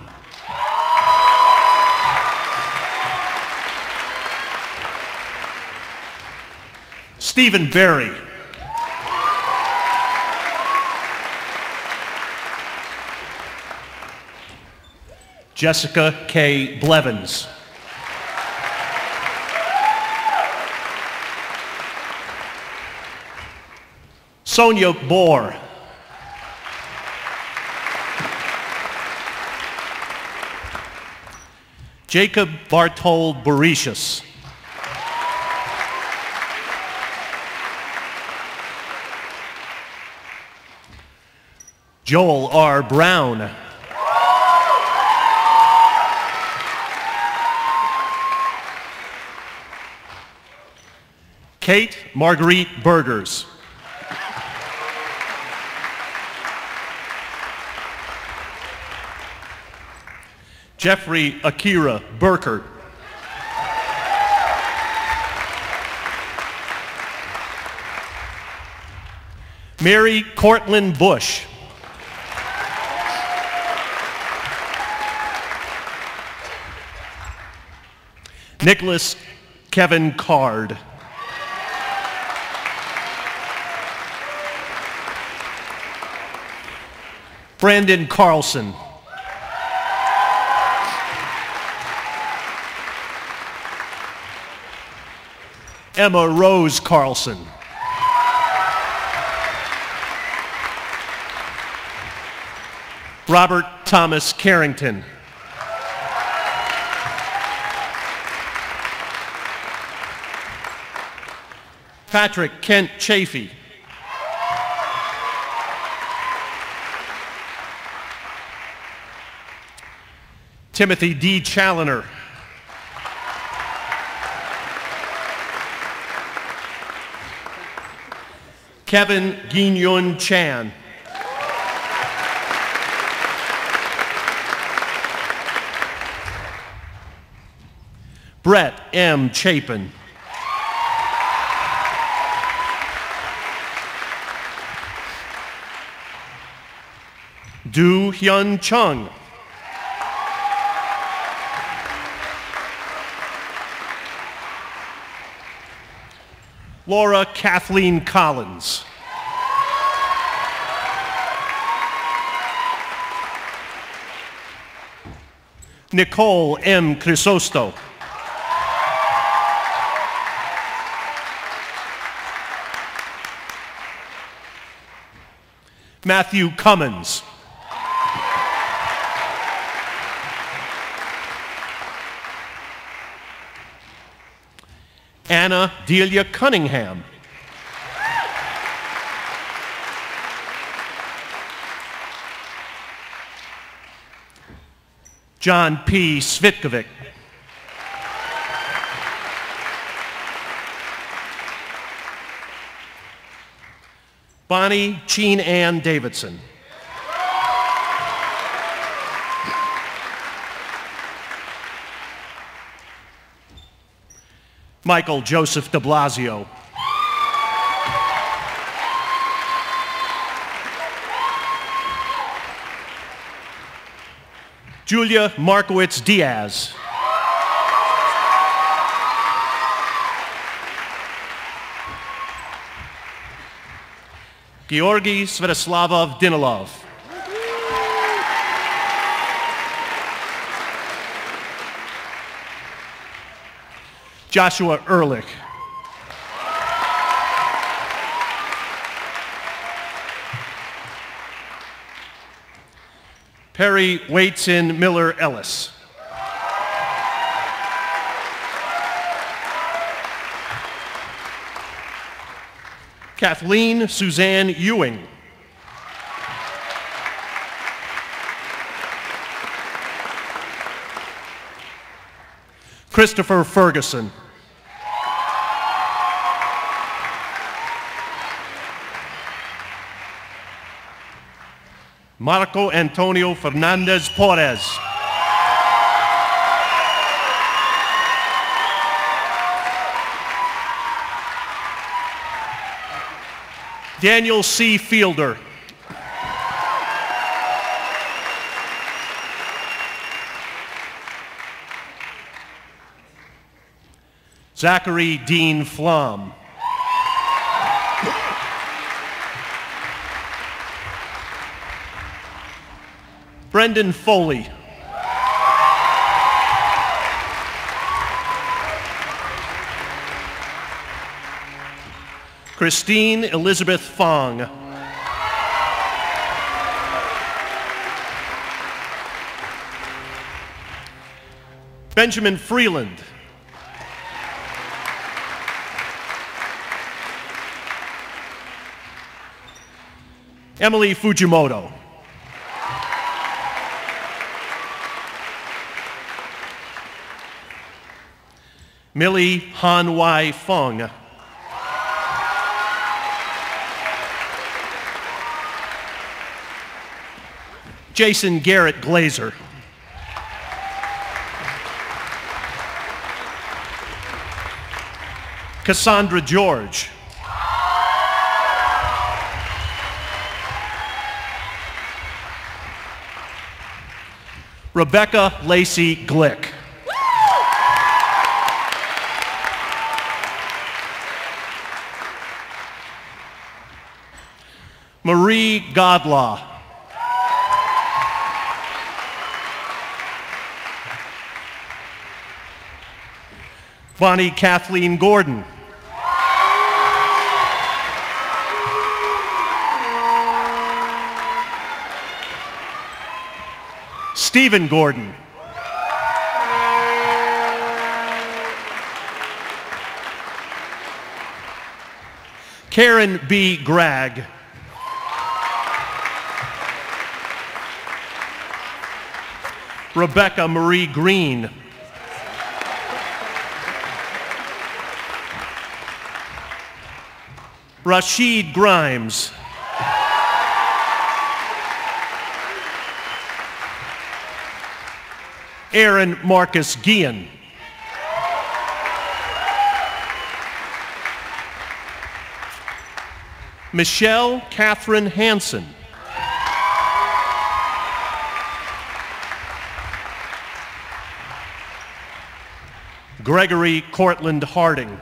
Stephen Berry. Jessica K. Blevins. Sonia Bohr. Jacob Bartol Boretius. Joel R. Brown. Kate Marguerite Burgers. Jeffrey Akira Burkert. Mary Cortland Bush. Nicholas Kevin Card. Brandon Carlson. Emma Rose Carlson. Robert Thomas Carrington. Patrick Kent Chafee. Timothy D. Challoner. Kevin Guinyun Chan. Brett M. Chapin. Du Hyun Chung. Laura Kathleen Collins. Nicole M. Crisosto. Matthew Cummins. Anna Delia Cunningham. John P. Svitkovic. Bonnie Jean Ann Davidson. Michael Joseph de Blasio. Julia Markowitz Diaz. Georgy Sviatoslavov Dinilov. Joshua Ehrlich. Perry Waitson Miller Ellis. Kathleen Suzanne Ewing. Christopher Ferguson. Marco Antonio Fernandez Porres. Daniel C. Fielder. Zachary Dean Flom. Brendan Foley. Christine Elizabeth Fong. Benjamin Freeland. Emily Fujimoto. Millie Han-Wai Fong. Jason Garrett Glazer. Cassandra George. Rebecca Lacey Glick. Marie Godlaw. Bonnie Kathleen Gordon. Stephen Gordon. Karen B. Gregg. Rebecca Marie Green. Rashid Grimes. Aaron Marcus Guillen. Michelle Catherine Hansen. Gregory Cortland Harding.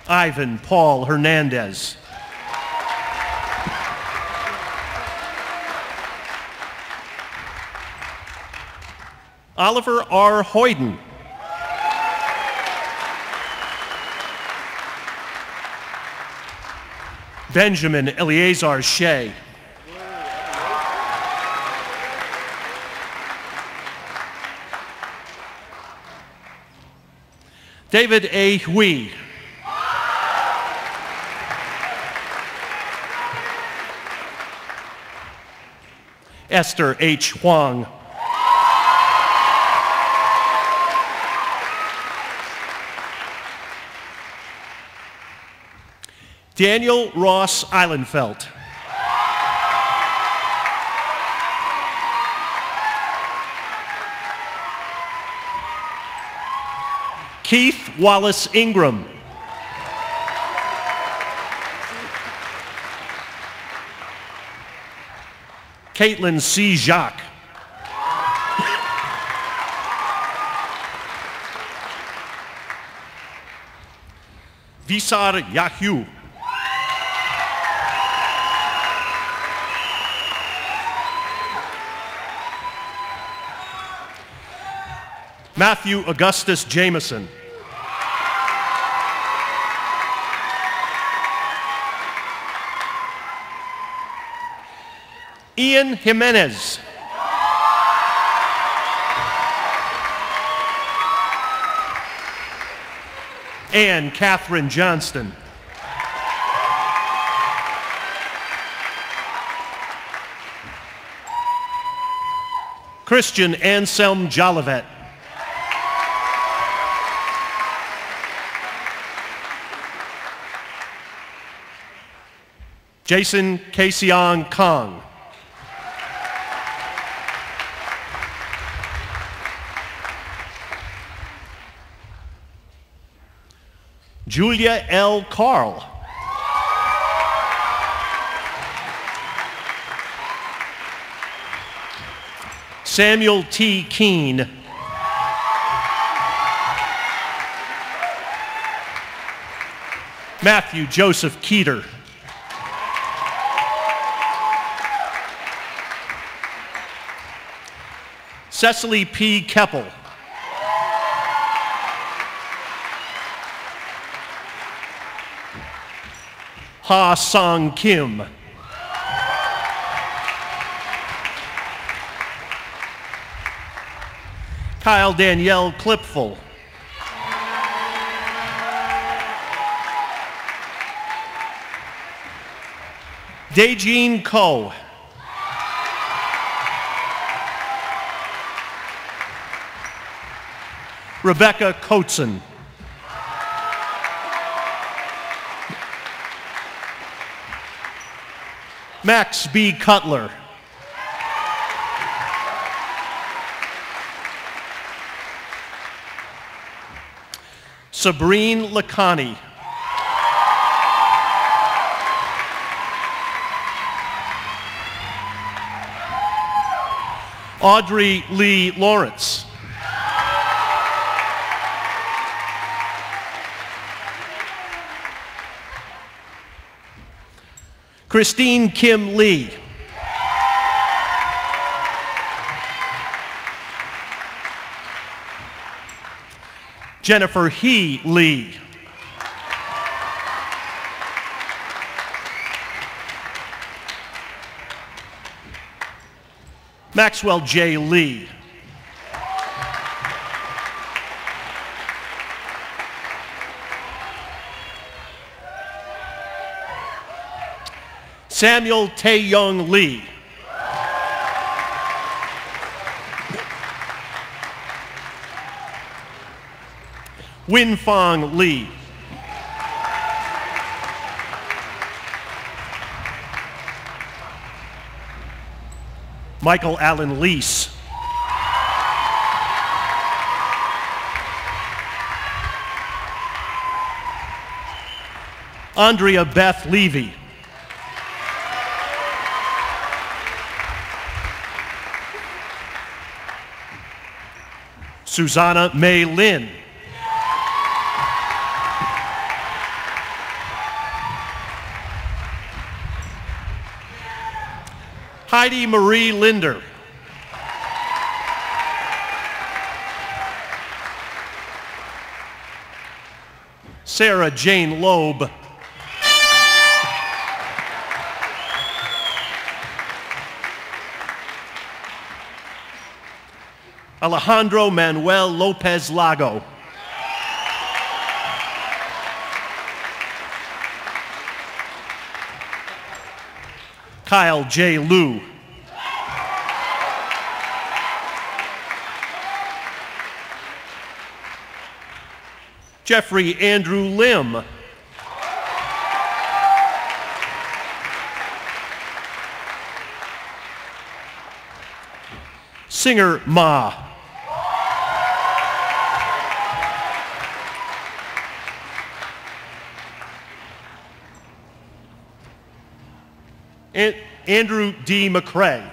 Ivan Paul Hernandez. Oliver R. Hoyden. Benjamin Eleazar Shea. David A. Hui. Esther H. Huang. Daniel Ross Eilenfeld. Keith Wallace Ingram. Caitlin C. Jacques. Visar Yahoo. Matthew Augustus Jameson. Ian Jimenez. Anne Catherine Johnston. Christian Anselm Jolivet. Jason Kaseong Kong. Julia L. Carl. Samuel T. Keene. Matthew Joseph Keeter. Cecily P. Keppel. Ha Song Kim. Kyle Danielle Clipful. Dejeen Ko. Rebecca Coatson. Max B. Cutler. Sabrine Lacani. Audrey Lee Lawrence. Christine Kim Lee. Jennifer He Lee. Maxwell J. Lee. Samuel Tae-Young Lee. Win Fong Lee. Michael Allen Lease. Andrea Beth Levy. Susanna May Lin. Heidi Marie Linder. Sarah Jane Loeb. Alejandro Manuel Lopez Lago. Kyle J. Liu. Jeffrey Andrew Lim. Singer Ma. Andrew D. McCrae.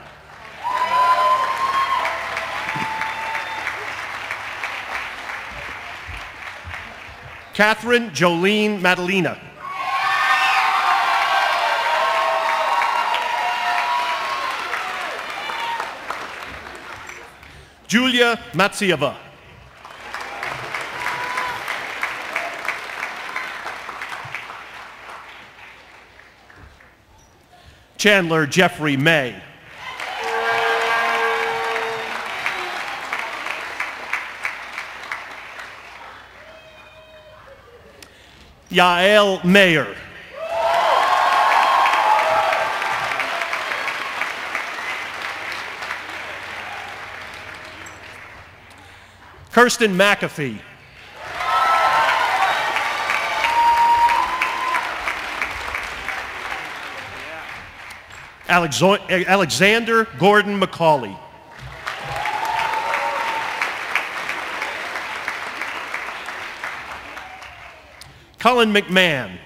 Catherine Jolene Madalena. Julia Matsieva. Chandler Jeffrey May. Yael Mayer. Kirsten McAfee. Alexander Gordon Macaulay. Cullen McMahon.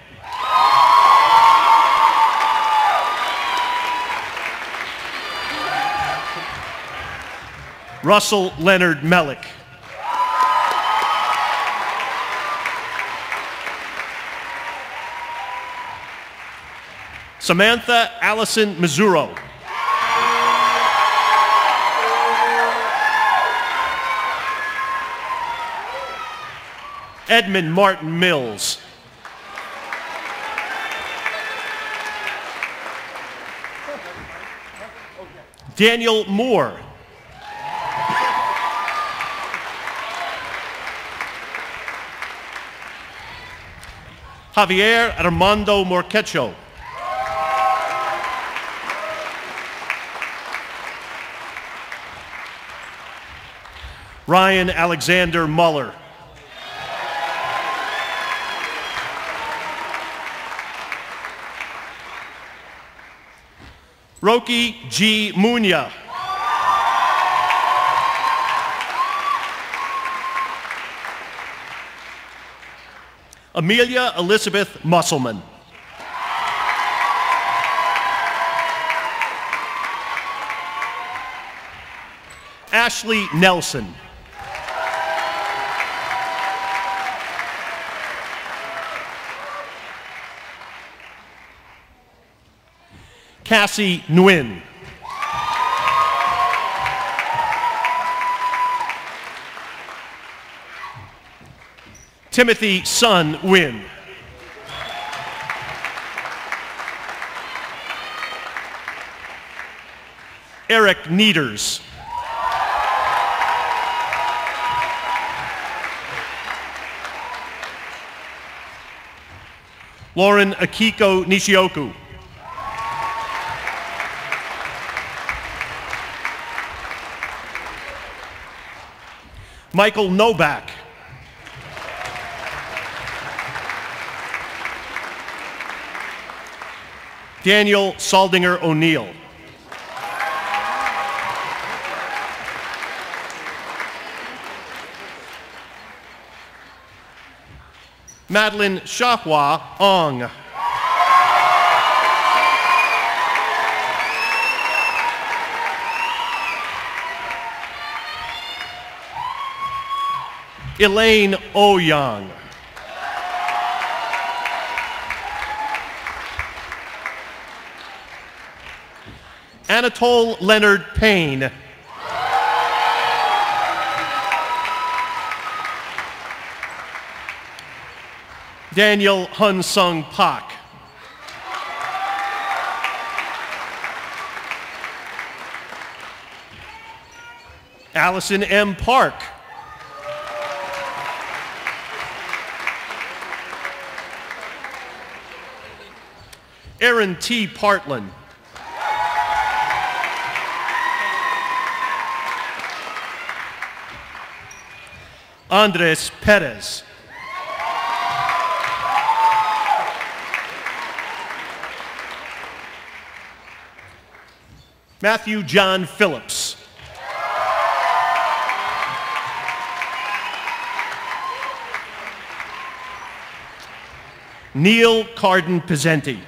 Russell Leonard Mellick. Samantha Allison Mazzuro. Edmund Martin Mills. Daniel Moore. Javier Armando Morquecho. Ryan Alexander Muller. Roki G. Munya. Amelia Elizabeth Musselman. Ashley Nelson. Cassie Nguyen. Timothy Sun Win. Eric Nieders. Lauren Akiko Nishioku. Michael Novak. Daniel Saldinger O'Neill. Madeline Shahua Ong. Elaine Ouyang. Anatole Leonard Payne. Daniel Hun Sung Pak. Allison M. Park. Aaron T. Partland. Andres Perez. Matthew John Phillips. Neil Carden Pizenti.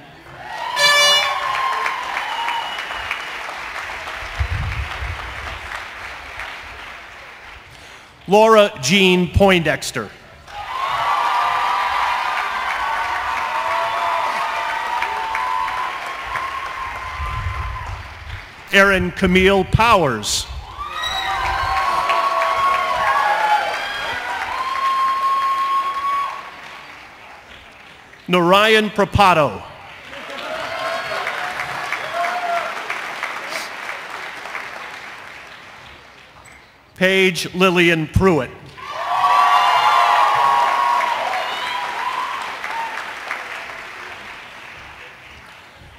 Laura Jean Poindexter. Erin Camille Powers. Narayan Prapato. Paige Lillian Pruitt.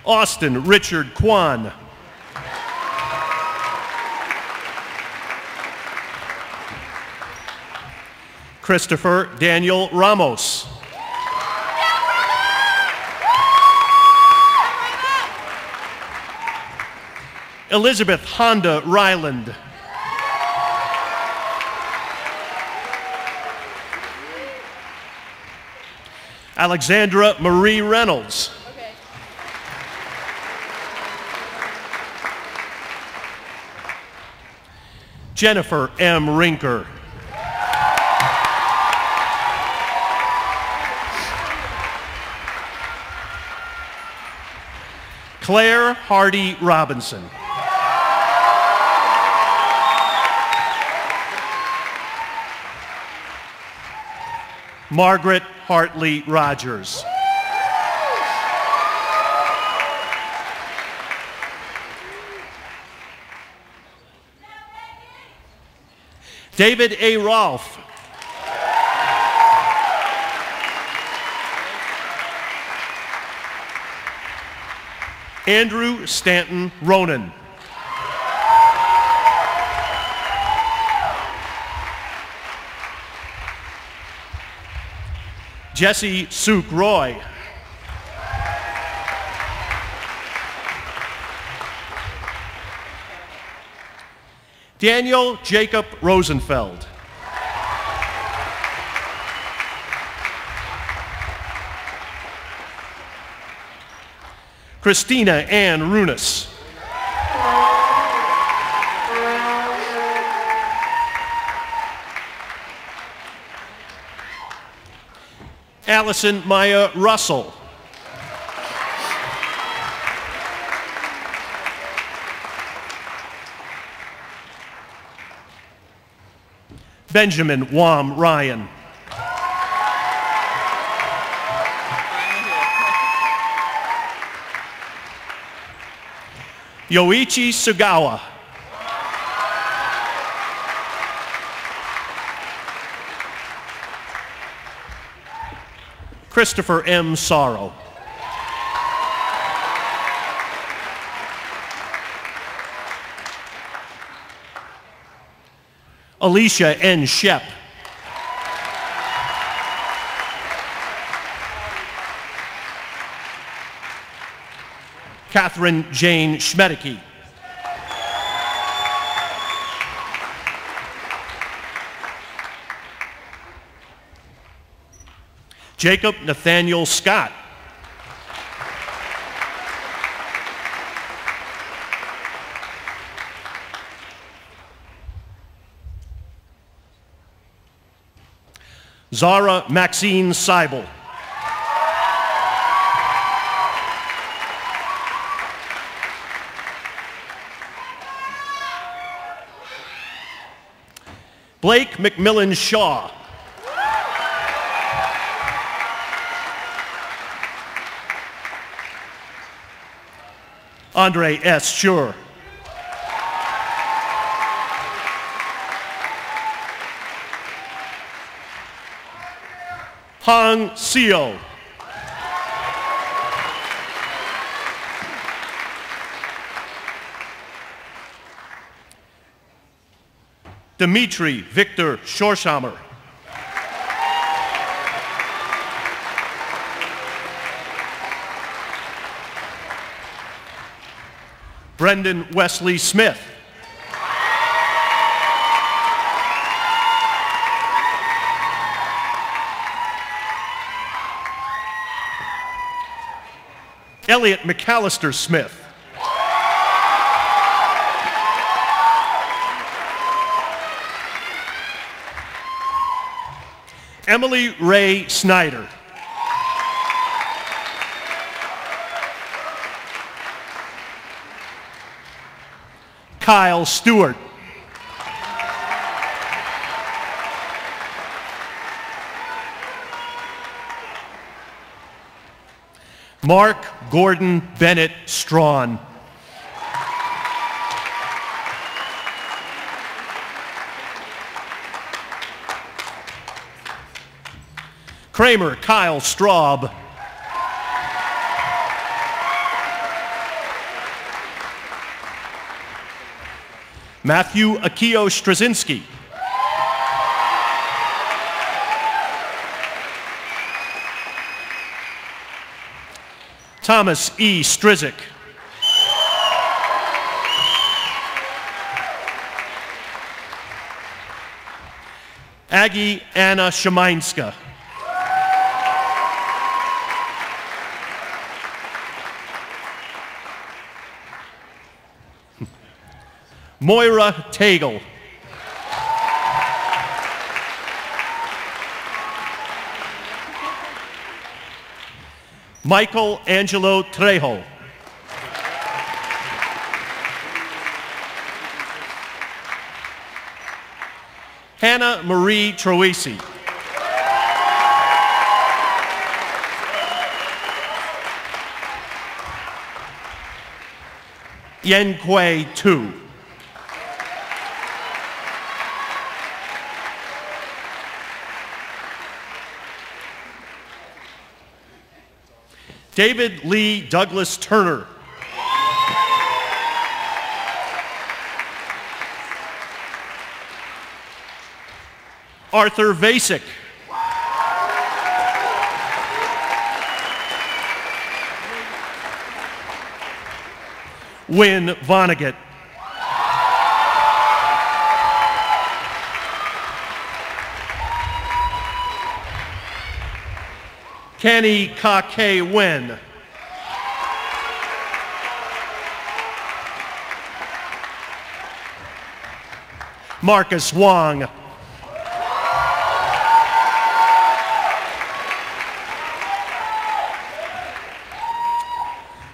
Austin Richard Kwan. Christopher Daniel Ramos. Elizabeth Honda Ryland. Alexandra Marie Reynolds. Jennifer M. Rinker. Claire Hardy Robinson. Margaret Hartley Rogers. David A. Rolfe. Andrew Stanton Ronan. Jesse Suk Roy. Daniel Jacob Rosenfeld. Christina Ann Runas. Allison Maya Russell. Benjamin Wam Ryan. Yoichi Sugawa. Christopher M. Sorrow. Alicia N. Shep. Catherine Jane Schmedeke. Jacob Nathaniel Scott. Zara Maxine Seibel. Blake McMillan Shaw. Andre S. Schur. Hong Seo. Dimitri Victor Schorshammer. Brendan Wesley Smith. Elliot McAllister Smith. Emily Ray Snyder. Kyle Stewart. Mark Gordon Bennett Strawn. Kramer Kyle Straub. Matthew Akio Straczynski. Thomas E. Strizik. Aggie Anna Szymańska. Moira Tagle. Michael Angelo Trejo. Hannah Marie Troisi. Yen Kui Tu. David Lee Douglas Turner. Arthur Vasek. Wynn Vonnegut. Kenny Ka-Kay Wen. Marcus Wong.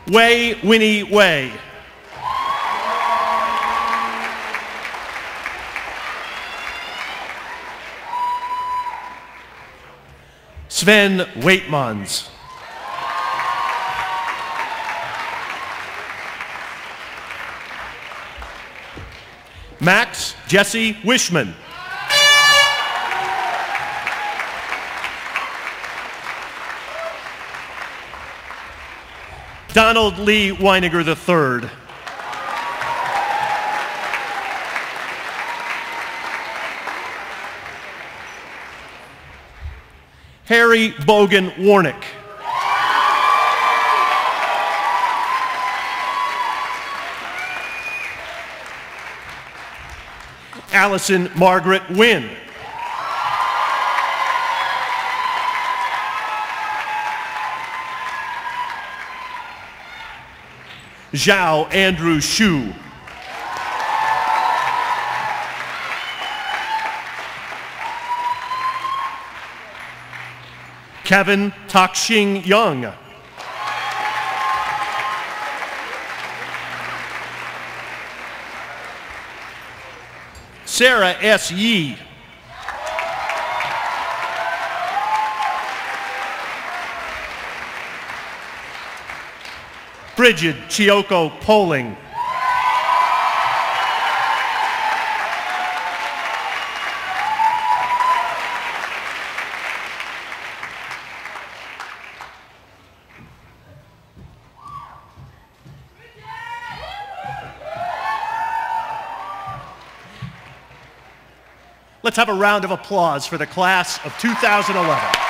Wei Winnie Wei. Sven Waitmans. Max Jesse Wishman. Donald Lee Weiniger III. Harry Bogan Warnick. Allison Margaret Wynn. Zhao Andrew Xu. Kevin Takxing Young. Sarah S. Yee. Bridget Chioko Poling. Let's have a round of applause for the class of 2011.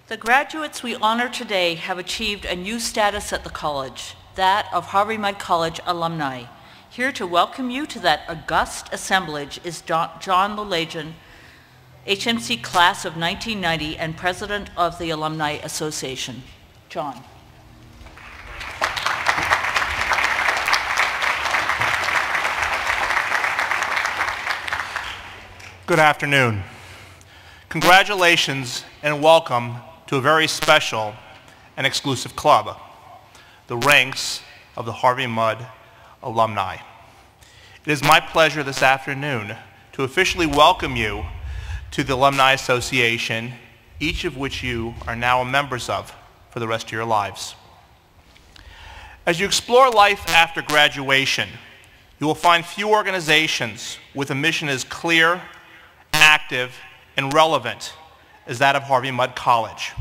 The graduates we honor today have achieved a new status at the college, that of Harvey Mudd College alumni. Here to welcome you to that august assemblage is John Lulajan, HMC class of 1990 and president of the Alumni Association. John. Good afternoon. Congratulations and welcome to a very special and exclusive club, the ranks of the Harvey Mudd Alumni. It is my pleasure this afternoon to officially welcome you to the Alumni Association, each of which you are now members of for the rest of your lives. As you explore life after graduation, you will find few organizations with a mission as clear, active, and relevant as that of Harvey Mudd College.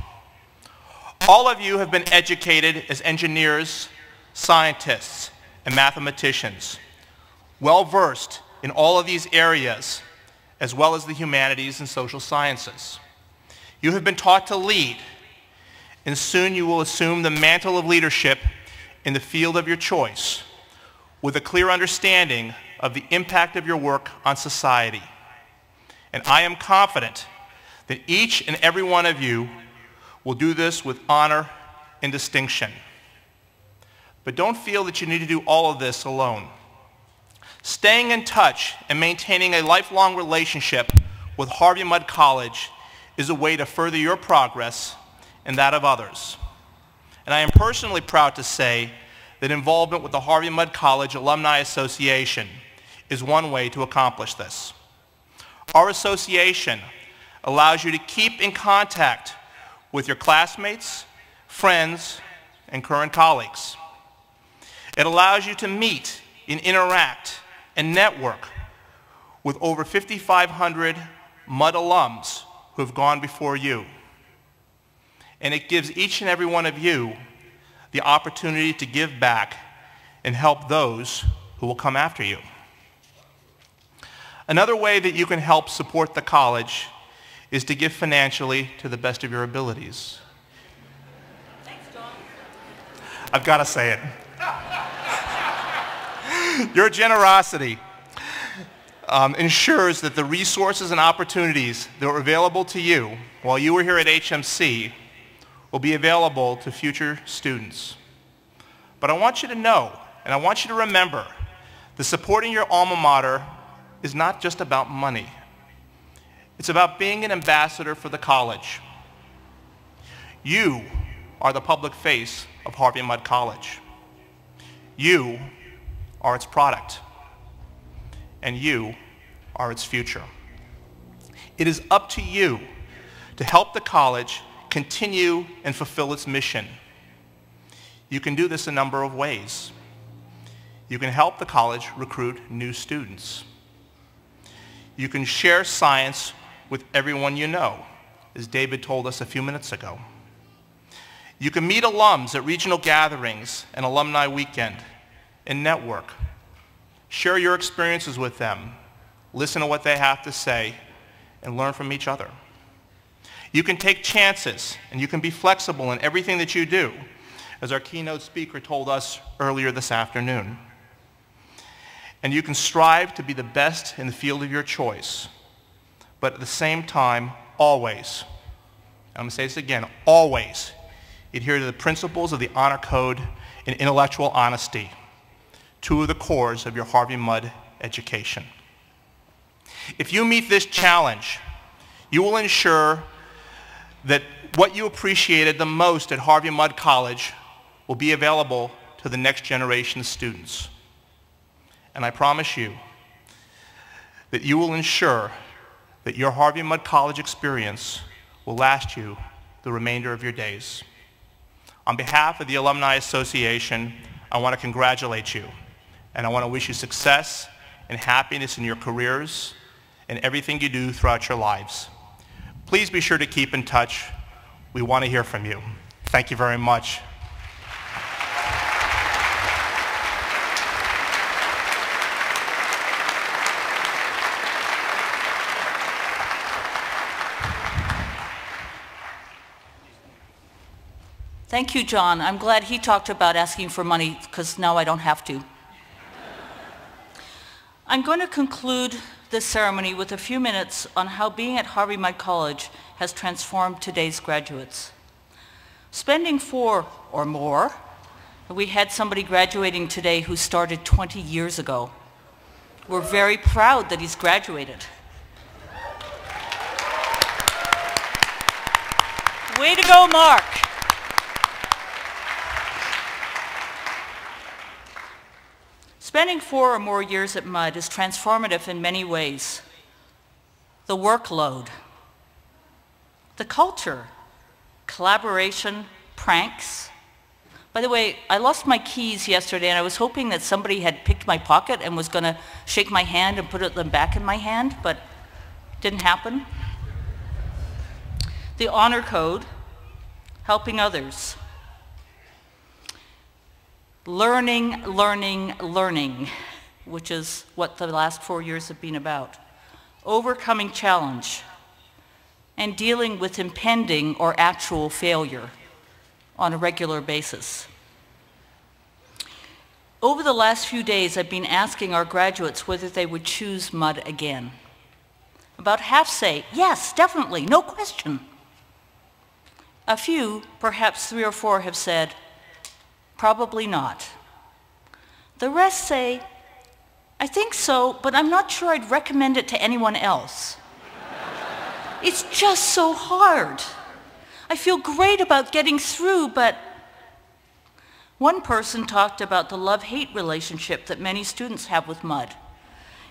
All of you have been educated as engineers, scientists, and mathematicians, well-versed in all of these areas, as well as the humanities and social sciences. You have been taught to lead, and soon you will assume the mantle of leadership in the field of your choice, with a clear understanding of the impact of your work on society. And I am confident that each and every one of you will do this with honor and distinction. But don't feel that you need to do all of this alone. Staying in touch and maintaining a lifelong relationship with Harvey Mudd College is a way to further your progress and that of others. And I am personally proud to say that involvement with the Harvey Mudd College Alumni Association is one way to accomplish this. Our association allows you to keep in contact with your classmates, friends, and current colleagues. It allows you to meet and interact and network with over 5,500 Mudd alums who have gone before you. And it gives each and every one of you the opportunity to give back and help those who will come after you. Another way that you can help support the college is to give financially to the best of your abilities. Thanks, John. I've got to say it. Your generosity ensures that the resources and opportunities that were available to you while you were here at HMC will be available to future students. But I want you to know, and I want you to remember, that supporting your alma mater is not just about money. It's about being an ambassador for the college. You are the public face of Harvey Mudd College. You are its product. And you are its future. It is up to you to help the college continue and fulfill its mission. You can do this a number of ways. You can help the college recruit new students. You can share science with everyone you know, as David told us a few minutes ago. You can meet alums at regional gatherings and alumni weekend and network. Share your experiences with them, listen to what they have to say, and learn from each other. You can take chances, and you can be flexible in everything that you do, as our keynote speaker told us earlier this afternoon. And you can strive to be the best in the field of your choice, but at the same time, always, I'm going to say this again, always adhere to the principles of the honor code and intellectual honesty, two of the cores of your Harvey Mudd education. If you meet this challenge, you will ensure that what you appreciated the most at Harvey Mudd College will be available to the next generation of students. And I promise you that you will ensure that your Harvey Mudd College experience will last you the remainder of your days. On behalf of the Alumni Association, I want to congratulate you, and I want to wish you success and happiness in your careers and everything you do throughout your lives. Please be sure to keep in touch. We want to hear from you. Thank you very much. Thank you, John. I'm glad he talked about asking for money because now I don't have to. I'm going to conclude this ceremony with a few minutes on how being at Harvey Mudd College has transformed today's graduates. Spending 4 or more, we had somebody graduating today who started 20 years ago. We're very proud that he's graduated. Way to go, Mark. Spending 4 or more years at Mudd is transformative in many ways. The workload, the culture, collaboration, pranks. By the way, I lost my keys yesterday and I was hoping that somebody had picked my pocket and was going to shake my hand and put them back in my hand, but it didn't happen. The honor code, helping others. Learning, learning, learning, which is what the last 4 years have been about. Overcoming challenge and dealing with impending or actual failure on a regular basis. Over the last few days, I've been asking our graduates whether they would choose Mudd again. About half say, yes, definitely, no question. A few, perhaps 3 or 4, have said, probably not. The rest say, I think so, but I'm not sure I'd recommend it to anyone else. It's just so hard. I feel great about getting through, but one person talked about the love-hate relationship that many students have with Mudd.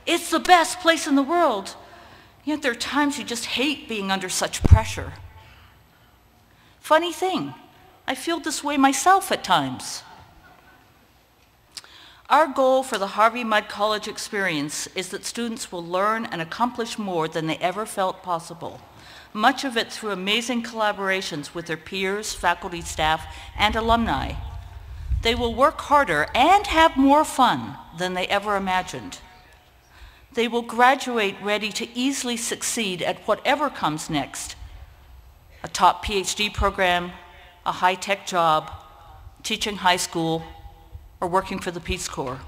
It's the best place in the world, yet there are times you just hate being under such pressure. Funny thing, I feel this way myself at times. Our goal for the Harvey Mudd College experience is that students will learn and accomplish more than they ever felt possible, much of it through amazing collaborations with their peers, faculty, staff, and alumni. They will work harder and have more fun than they ever imagined. They will graduate ready to easily succeed at whatever comes next: a top PhD program, a high-tech job, teaching high school, or working for the Peace Corps.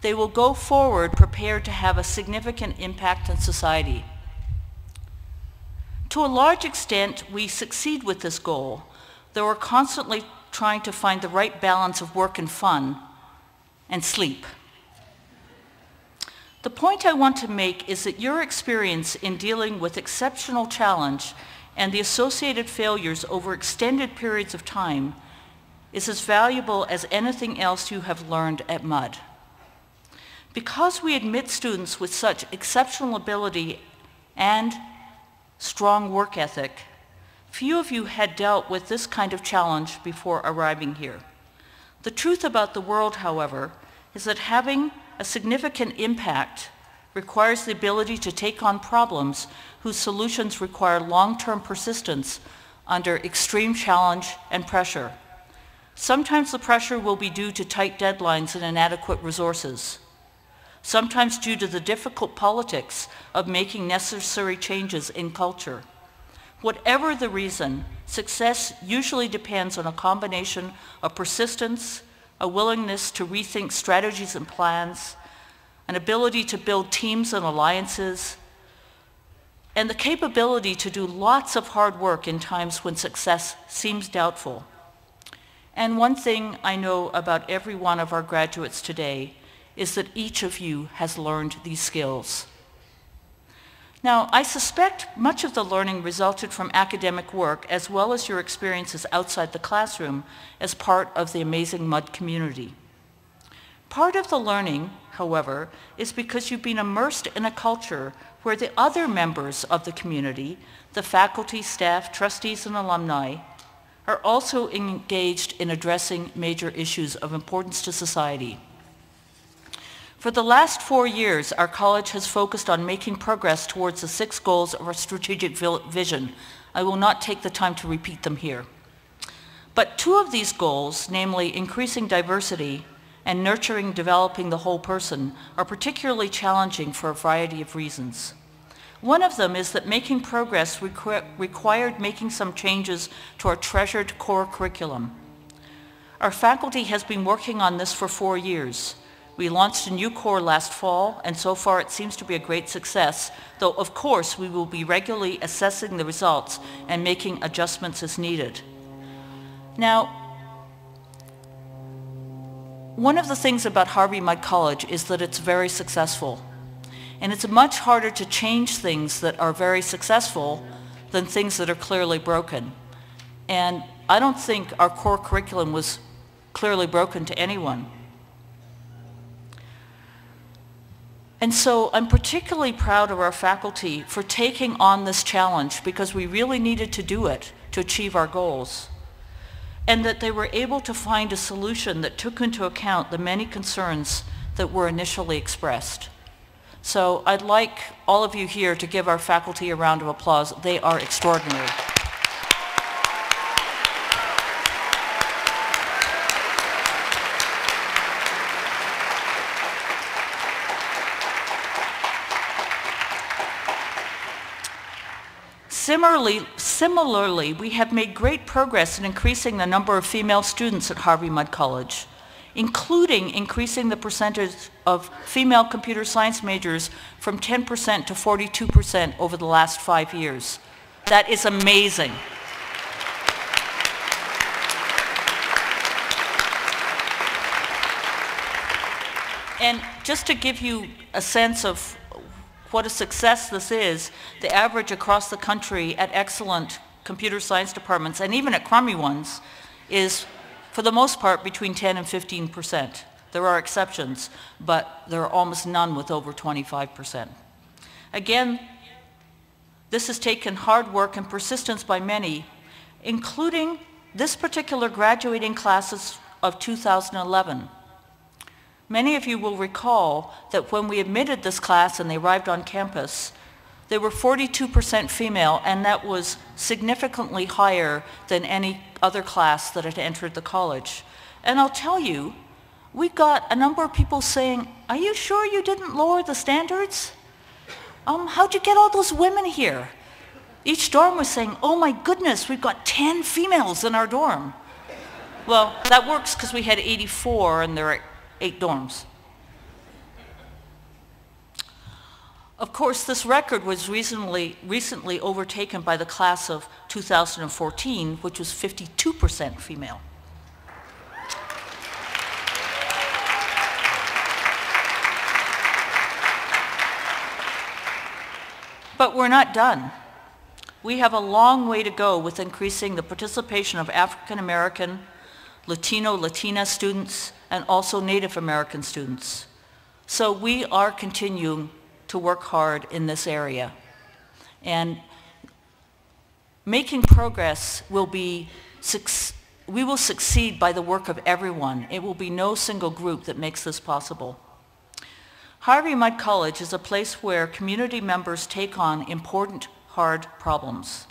They will go forward prepared to have a significant impact on society. To a large extent, we succeed with this goal, though we're constantly trying to find the right balance of work and fun and sleep. The point I want to make is that your experience in dealing with exceptional challenge and the associated failures over extended periods of time is as valuable as anything else you have learned at Mudd. Because we admit students with such exceptional ability and strong work ethic, few of you had dealt with this kind of challenge before arriving here. The truth about the world, however, is that having a significant impact requires the ability to take on problems whose solutions require long-term persistence under extreme challenge and pressure. Sometimes the pressure will be due to tight deadlines and inadequate resources. Sometimes due to the difficult politics of making necessary changes in culture. Whatever the reason, success usually depends on a combination of persistence, a willingness to rethink strategies and plans, an ability to build teams and alliances, and the capability to do lots of hard work in times when success seems doubtful. And one thing I know about every one of our graduates today is that each of you has learned these skills. Now, I suspect much of the learning resulted from academic work as well as your experiences outside the classroom as part of the amazing Mudd community. Part of the learning, however, is because you've been immersed in a culture where the other members of the community, the faculty, staff, trustees, and alumni, are also engaged in addressing major issues of importance to society. For the last 4 years, our college has focused on making progress towards the 6 goals of our strategic vision. I will not take the time to repeat them here. But 2 of these goals, namely increasing diversity and nurturing developing the whole person, are particularly challenging for a variety of reasons. One of them is that making progress required making some changes to our treasured core curriculum. Our faculty has been working on this for 4 years. We launched a new core last fall, and so far it seems to be a great success, though of course we will be regularly assessing the results and making adjustments as needed. Now, one of the things about Harvey Mudd College is that it's very successful. And it's much harder to change things that are very successful than things that are clearly broken. And I don't think our core curriculum was clearly broken to anyone. And so I'm particularly proud of our faculty for taking on this challenge, because we really needed to do it to achieve our goals, and that they were able to find a solution that took into account the many concerns that were initially expressed. So I'd like all of you here to give our faculty a round of applause. They are extraordinary. Similarly, we have made great progress in increasing the number of female students at Harvey Mudd College, including increasing the percentage of female computer science majors from 10% to 42% over the last 5 years. That is amazing. And just to give you a sense of what a success this is, the average across the country at excellent computer science departments, and even at crummy ones, is for the most part between 10 and 15%. There are exceptions, but there are almost none with over 25%. Again, this has taken hard work and persistence by many, including this particular graduating class of 2011. Many of you will recall that when we admitted this class and they arrived on campus, they were 42% female, and that was significantly higher than any other class that had entered the college. And I'll tell you, we got a number of people saying, "Are you sure you didn't lower the standards? How'd you get all those women here?" Each dorm was saying, "Oh my goodness, we've got 10 females in our dorm." Well, that works because we had 84 and there are 8 dorms. Of course, this record was recently overtaken by the class of 2014, which was 52% female. But we're not done. We have a long way to go with increasing the participation of African American, Latino, Latina students, and also Native American students. So we are continuing to work hard in this area. And making progress will be, we will succeed by the work of everyone. It will be no single group that makes this possible. Harvey Mudd College is a place where community members take on important, hard problems.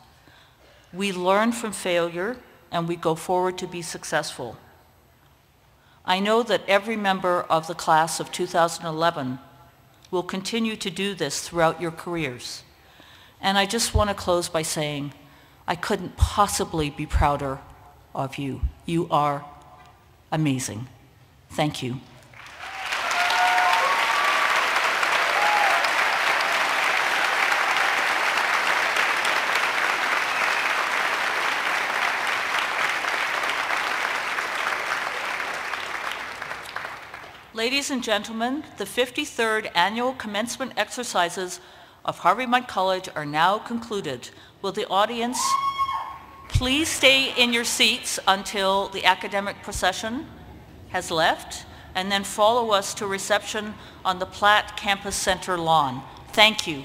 We learn from failure and we go forward to be successful. I know that every member of the class of 2011 will continue to do this throughout your careers. And I just want to close by saying, I couldn't possibly be prouder of you. You are amazing. Thank you. Ladies and gentlemen, the 53rd Annual Commencement Exercises of Harvey Mudd College are now concluded. Will the audience please stay in your seats until the academic procession has left, and then follow us to reception on the Platt Campus Center lawn. Thank you.